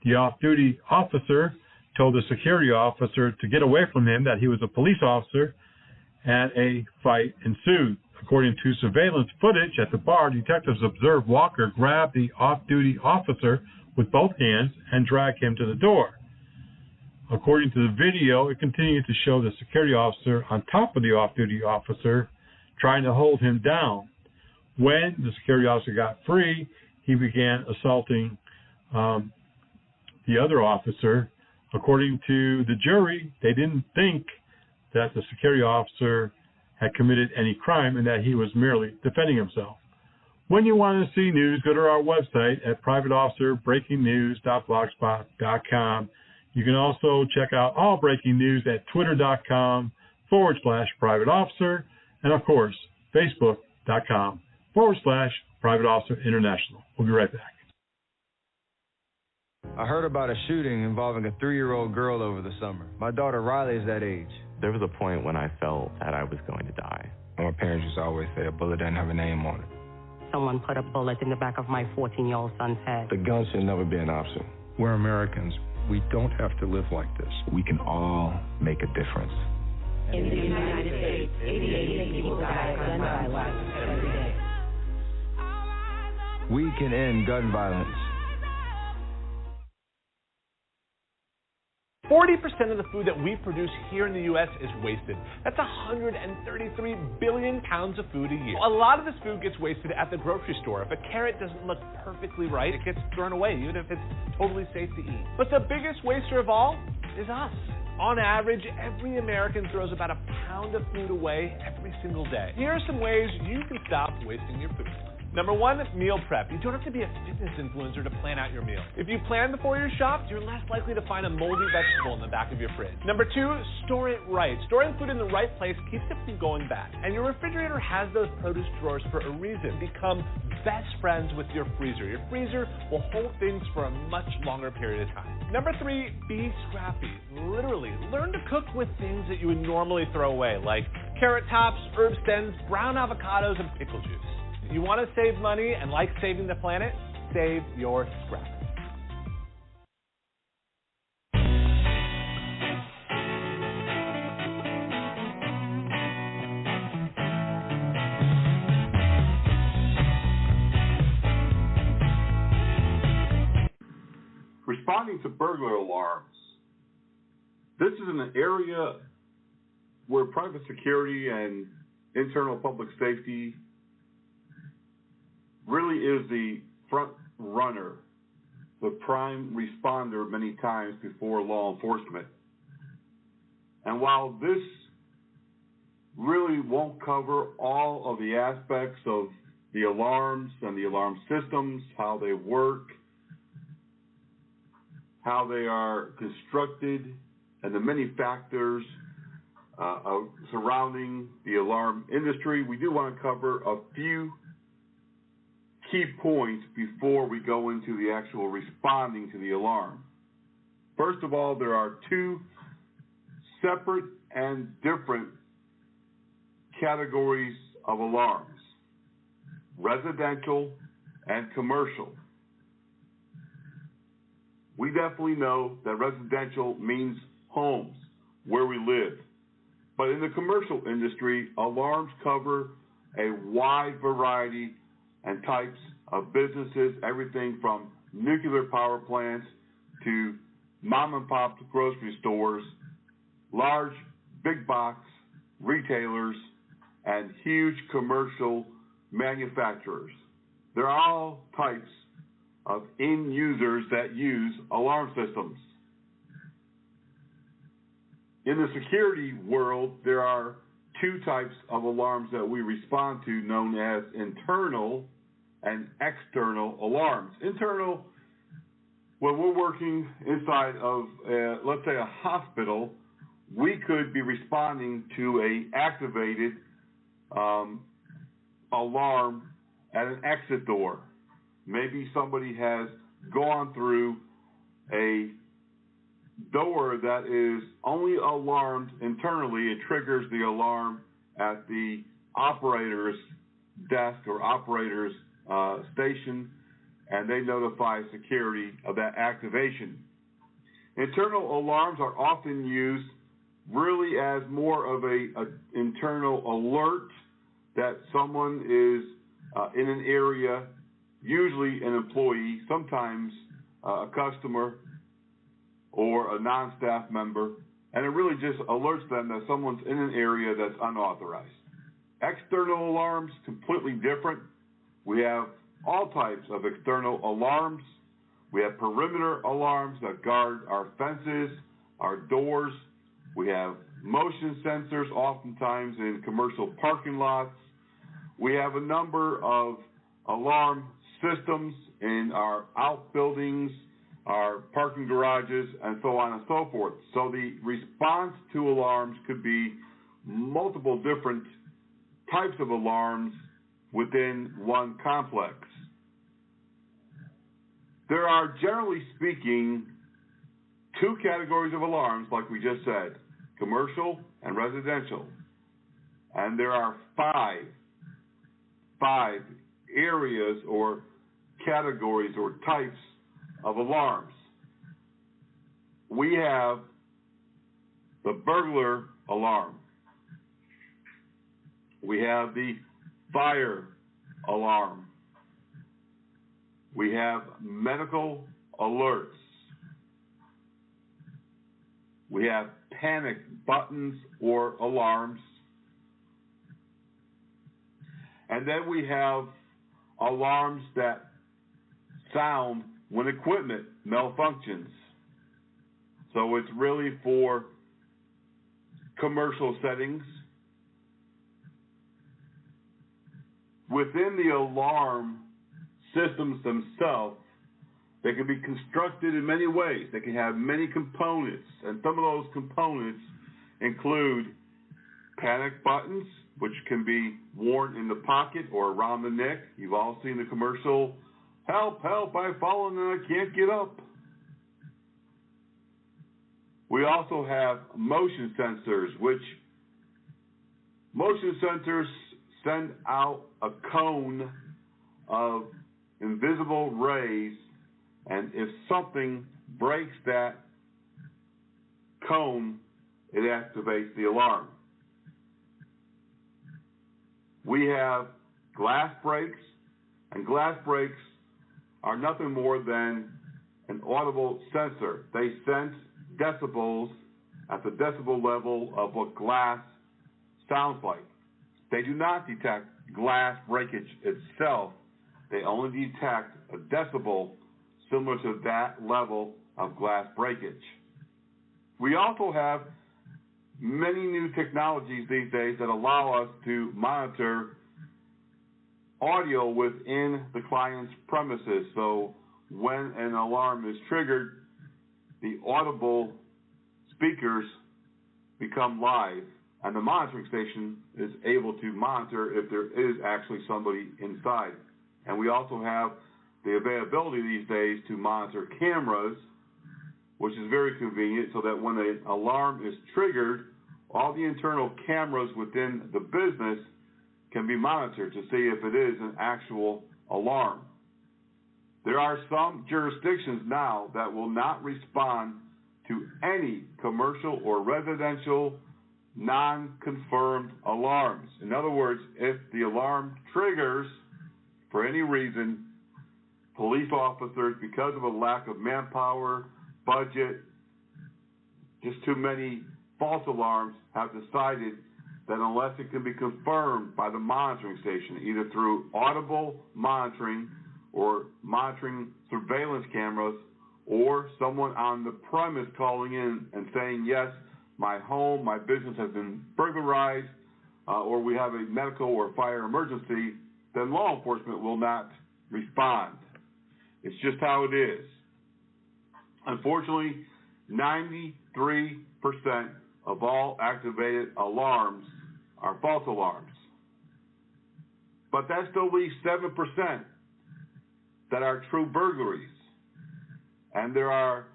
The off-duty officer told the security officer to get away from him, that he was a police officer, and a fight ensued. According to surveillance footage at the bar, detectives observed Walker grab the off-duty officer with both hands and drag him to the door. According to the video, it continued to show the security officer on top of the off-duty officer trying to hold him down. When the security officer got free, he began assaulting the other officer. According to the jury, they didn't think that the security officer had committed any crime and that he was merely defending himself. When you want to see news, go to our website at privateofficerbreakingnews.blogspot.com. You can also check out all breaking news at twitter.com/privateofficer and, of course, facebook.com/privateofficerinternational. We'll be right back. I heard about a shooting involving a 3-year-old girl over the summer. My daughter Riley is that age. There was a point when I felt that I was going to die. My parents used to always say a bullet doesn't have a name on it. Someone put a bullet in the back of my 14-year-old son's head. The gun should never be an option. We're Americans. We don't have to live like this. We can all make a difference. In the United States, 88 people die of gun violence every day. We can end gun violence. 40% of the food that we produce here in the U.S. is wasted. That's 133 billion pounds of food a year. A lot of this food gets wasted at the grocery store. If a carrot doesn't look perfectly right, it gets thrown away, even if it's totally safe to eat. But the biggest waster of all is us. On average, every American throws about a pound of food away every single day. Here are some ways you can stop wasting your food. Number 1, meal prep. You don't have to be a fitness influencer to plan out your meal. If you plan before you shop, you're less likely to find a moldy vegetable in the back of your fridge. Number 2, store it right. Storing food in the right place keeps it from going bad. And your refrigerator has those produce drawers for a reason. Become best friends with your freezer. Your freezer will hold things for a much longer period of time. Number 3, be scrappy. Literally, learn to cook with things that you would normally throw away, like carrot tops, herb stems, brown avocados, and pickle juice. You want to save money and like saving the planet? Save your scrap. Responding to burglar alarms. This is an area where private security and internal public safety really is the front runner, the prime responder many times before law enforcement. And while this really won't cover all of the aspects of the alarms and the alarm systems, how they work, how they are constructed, and the many factors surrounding the alarm industry, we do want to cover a few key points before we go into the actual responding to the alarm. First of all, there are two separate and different categories of alarms: residential and commercial. We definitely know that residential means homes, where we live. But in the commercial industry, alarms cover a wide variety and types of businesses, everything from nuclear power plants to mom and pop grocery stores, large big box retailers, and huge commercial manufacturers. They're all types of end users that use alarm systems. In the security world, there are two types of alarms that we respond to, known as internal and external alarms. Internal, when we're working inside of, let's say, a hospital, we could be responding to a activated alarm at an exit door. Maybe somebody has gone through a door that is only alarmed internally. It triggers the alarm at the operator's desk or operator's station, and they notify security of that activation. Internal alarms are often used really as more of a internal alert that someone is in an area, usually an employee, sometimes a customer or a non-staff member, and it really just alerts them that someone's in an area that's unauthorized. External alarms, completely different. We have all types of external alarms. We have perimeter alarms that guard our fences, our doors. We have motion sensors, oftentimes in commercial parking lots. We have a number of alarm systems in our outbuildings, our parking garages, and so on and so forth. So the response to alarms could be multiple different types of alarms within one complex. There are, generally speaking, two categories of alarms, like we just said, commercial and residential. And there are five areas or categories or types of alarms. We have the burglar alarm. We have the fire alarm. We have medical alerts. We have panic buttons or alarms. And then we have alarms that sound when equipment malfunctions. So it's really for commercial settings. Within the alarm systems themselves, they can be constructed in many ways. They can have many components, and some of those components include panic buttons, which can be worn in the pocket or around the neck. You've all seen the commercial, "Help, help, I've fallen and I can't get up." We also have motion sensors, which motion sensors send out a cone of invisible rays, and if something breaks that cone, it activates the alarm. We have glass breaks, and glass breaks are nothing more than an audible sensor. They sense decibels at the decibel level of what glass sounds like. They do not detect glass breakage itself. They only detect a decibel similar to that level of glass breakage. We also have many new technologies these days that allow us to monitor audio within the client's premises. So when an alarm is triggered, the audible speakers become live, and the monitoring station is able to monitor if there is actually somebody inside. And we also have the availability these days to monitor cameras, which is very convenient, so that when an alarm is triggered, all the internal cameras within the business can be monitored to see if it is an actual alarm. There are some jurisdictions now that will not respond to any commercial or residential non-confirmed alarms. In other words, if the alarm triggers for any reason, police officers, because of a lack of manpower, budget, just too many false alarms, have decided that unless it can be confirmed by the monitoring station, either through audible monitoring or monitoring surveillance cameras, or someone on the premise calling in and saying, yes, my home, my business has been burglarized, or we have a medical or fire emergency, then law enforcement will not respond. It's just how it is. Unfortunately, 93% of all activated alarms are false alarms. But that still leaves 7% that are true burglaries. And there are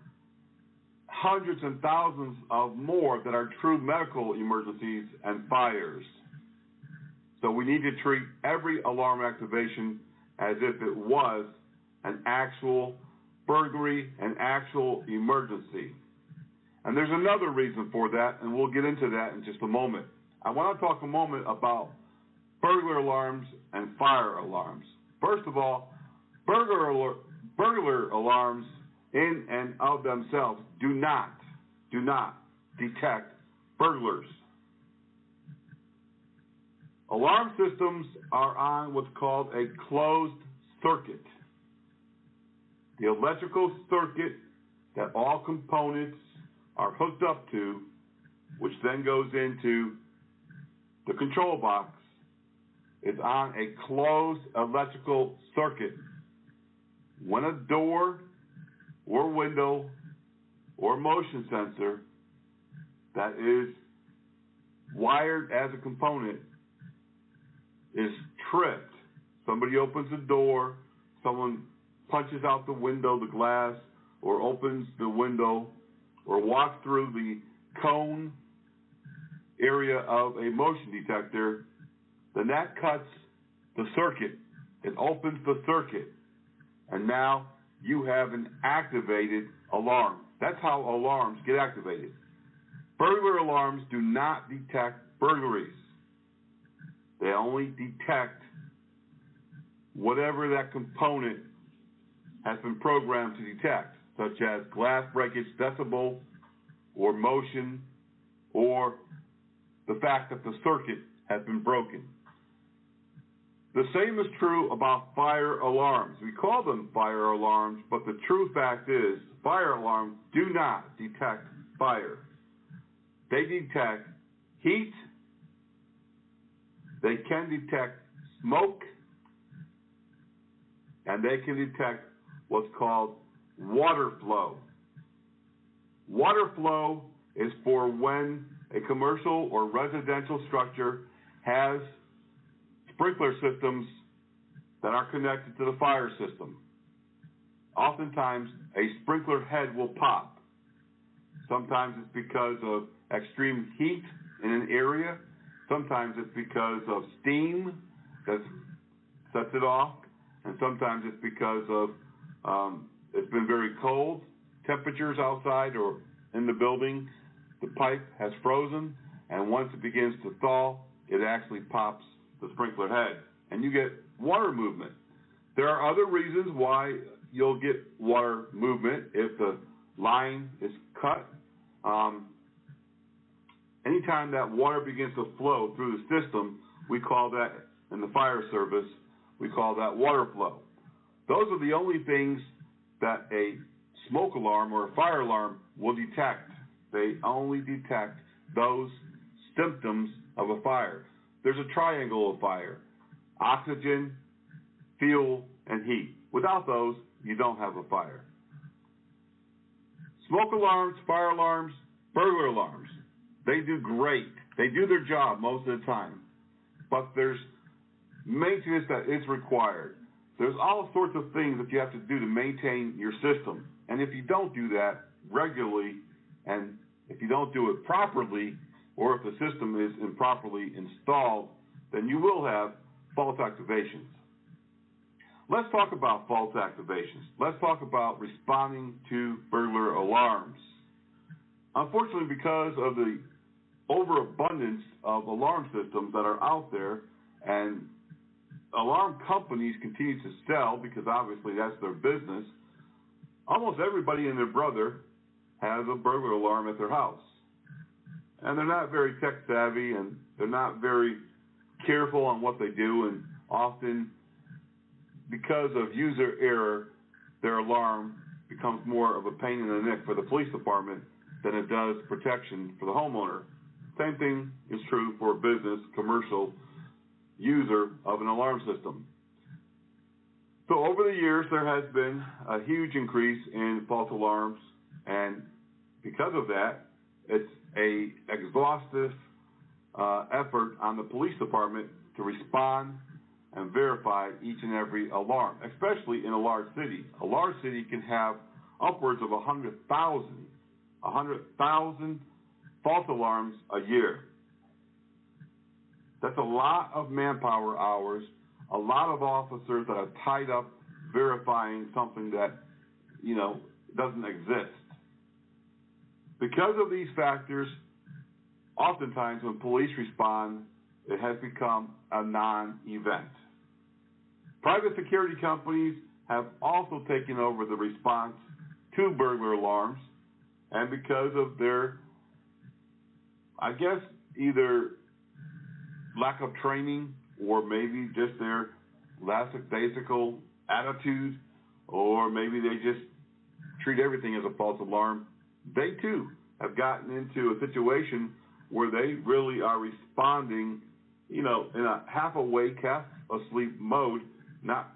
hundreds and thousands of more that are true medical emergencies and fires. So we need to treat every alarm activation as if it was an actual burglary, an actual emergency. And there's another reason for that, and we'll get into that in just a moment. I want to talk a moment about burglar alarms and fire alarms. First of all, burglar alarms in and of themselves do not detect burglars. Alarm systems are on what's called a closed circuit. The electrical circuit that all components are hooked up to, which then goes into the control box, is on a closed electrical circuit. When a door or window or motion sensor that is wired as a component is tripped, somebody opens the door, someone punches out the window, the glass, or opens the window, or walks through the cone area of a motion detector, then that cuts the circuit. It opens the circuit. And now you have an activated alarm. That's how alarms get activated. Burglar alarms do not detect burglaries. They only detect whatever that component has been programmed to detect, such as glass breakage, decibel, or motion, or the fact that the circuit has been broken. The same is true about fire alarms. We call them fire alarms, but the true fact is fire alarms do not detect fire. They detect heat, they can detect smoke, and they can detect what's called water flow. Water flow is for when a commercial or residential structure has sprinkler systems that are connected to the fire system. Oftentimes, a sprinkler head will pop. Sometimes it's because of extreme heat in an area. Sometimes it's because of steam that sets it off. And sometimes it's because of it's been very cold temperatures outside or in the building. The pipe has frozen, and once it begins to thaw, it actually pops the sprinkler head, and you get water movement. There are other reasons why you'll get water movement if the line is cut. anytime that water begins to flow through the system, we call that, in the fire service, we call that water flow. Those are the only things that a smoke alarm or a fire alarm will detect. They only detect those symptoms of a fire. There's a triangle of fire: oxygen, fuel, and heat. Without those, you don't have a fire. Smoke alarms, fire alarms, burglar alarms, they do great. They do their job most of the time. But there's maintenance that is required. There's all sorts of things that you have to do to maintain your system. And if you don't do that regularly, and if you don't do it properly, or if the system is improperly installed, then you will have false activations. Let's talk about false activations. Let's talk about responding to burglar alarms. Unfortunately, because of the overabundance of alarm systems that are out there, and alarm companies continue to sell because obviously that's their business, almost everybody and their brother has a burglar alarm at their house. And they're not very tech savvy, and they're not very careful on what they do, and often because of user error, their alarm becomes more of a pain in the neck for the police department than it does protection for the homeowner. Same thing is true for a business, commercial user of an alarm system. So over the years, there has been a huge increase in false alarms, and because of that, it's a exhaustive effort on the police department to respond and verify each and every alarm, especially in a large city. A large city can have upwards of 100,000 false alarms a year. That's a lot of manpower hours, a lot of officers that are tied up verifying something that, doesn't exist. Because of these factors, oftentimes when police respond, it has become a non-event. Private security companies have also taken over the response to burglar alarms, and because of their, either lack of training or maybe just their lackadaisical attitude, or maybe they just treat everything as a false alarm, they too have gotten into a situation where they really are responding, in a half awake, half asleep mode, not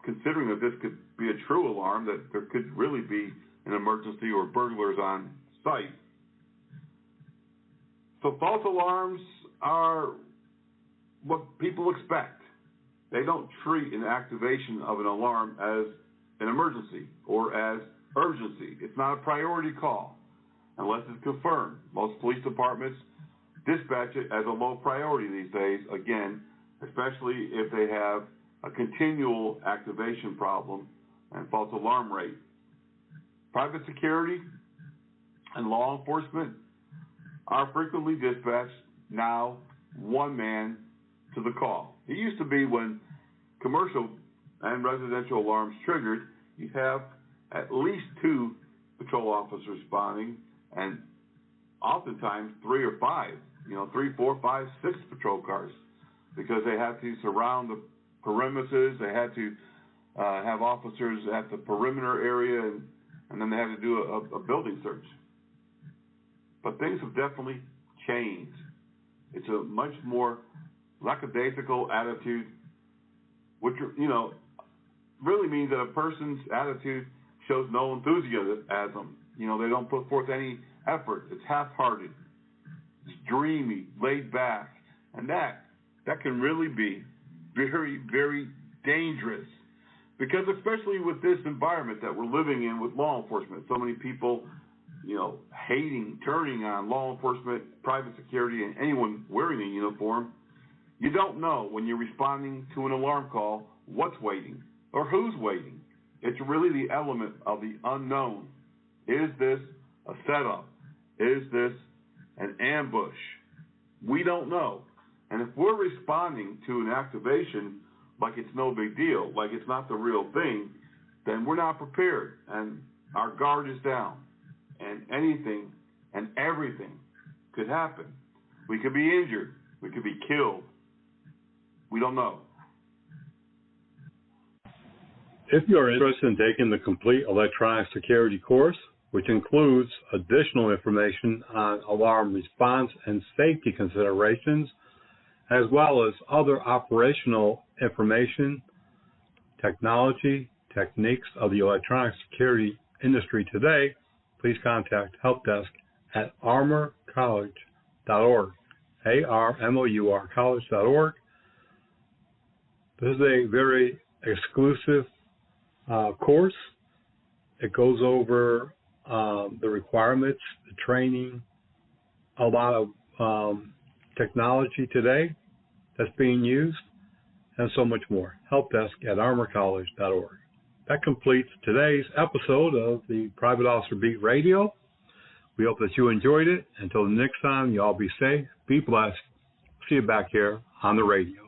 considering that this could be a true alarm, that there could really be an emergency or burglars on site. So false alarms are what people expect. They don't treat an activation of an alarm as an emergency or as urgency. It's not a priority call unless it's confirmed. Most police departments dispatch it as a low priority these days, again, especially if they have a continual activation problem and false alarm rate. Private security and law enforcement are frequently dispatched now one man to the call. It used to be when commercial and residential alarms triggered, you'd have at least 2 patrol officers responding, and oftentimes 3 or 5, 3, 4, 5, 6 patrol cars, because they had to surround the perimeters, they had to have officers at the perimeter area, and then they had to do a building search. But things have definitely changed. It's a much more lackadaisical attitude, which, really means that a person's attitude shows no enthusiasm. They don't put forth any effort. It's half-hearted. It's dreamy, laid back. And that can really be very, very dangerous. Because especially with this environment that we're living in with law enforcement, so many people, turning on law enforcement, private security, and anyone wearing a uniform, you don't know when you're responding to an alarm call what's waiting or who's waiting. It's really the element of the unknown. Is this a setup? Is this an ambush? We don't know. And if we're responding to an activation like it's no big deal, like it's not the real thing, then we're not prepared, and our guard is down, and anything and everything could happen. We could be injured. We could be killed. We don't know. If you are interested in taking the complete electronic security course, which includes additional information on alarm response and safety considerations, as well as other operational information, technology, techniques of the electronic security industry today, please contact Help Desk at armorcollege.org, ARMOUR college.org. This is a very exclusive course. It goes over the requirements, the training, a lot of technology today that's being used, and so much more. Help Desk at armorcollege.org. That completes today's episode of the Private Officer Beat Radio. We hope that you enjoyed it. Until the next time, you all be safe, be blessed. See you back here on the radio.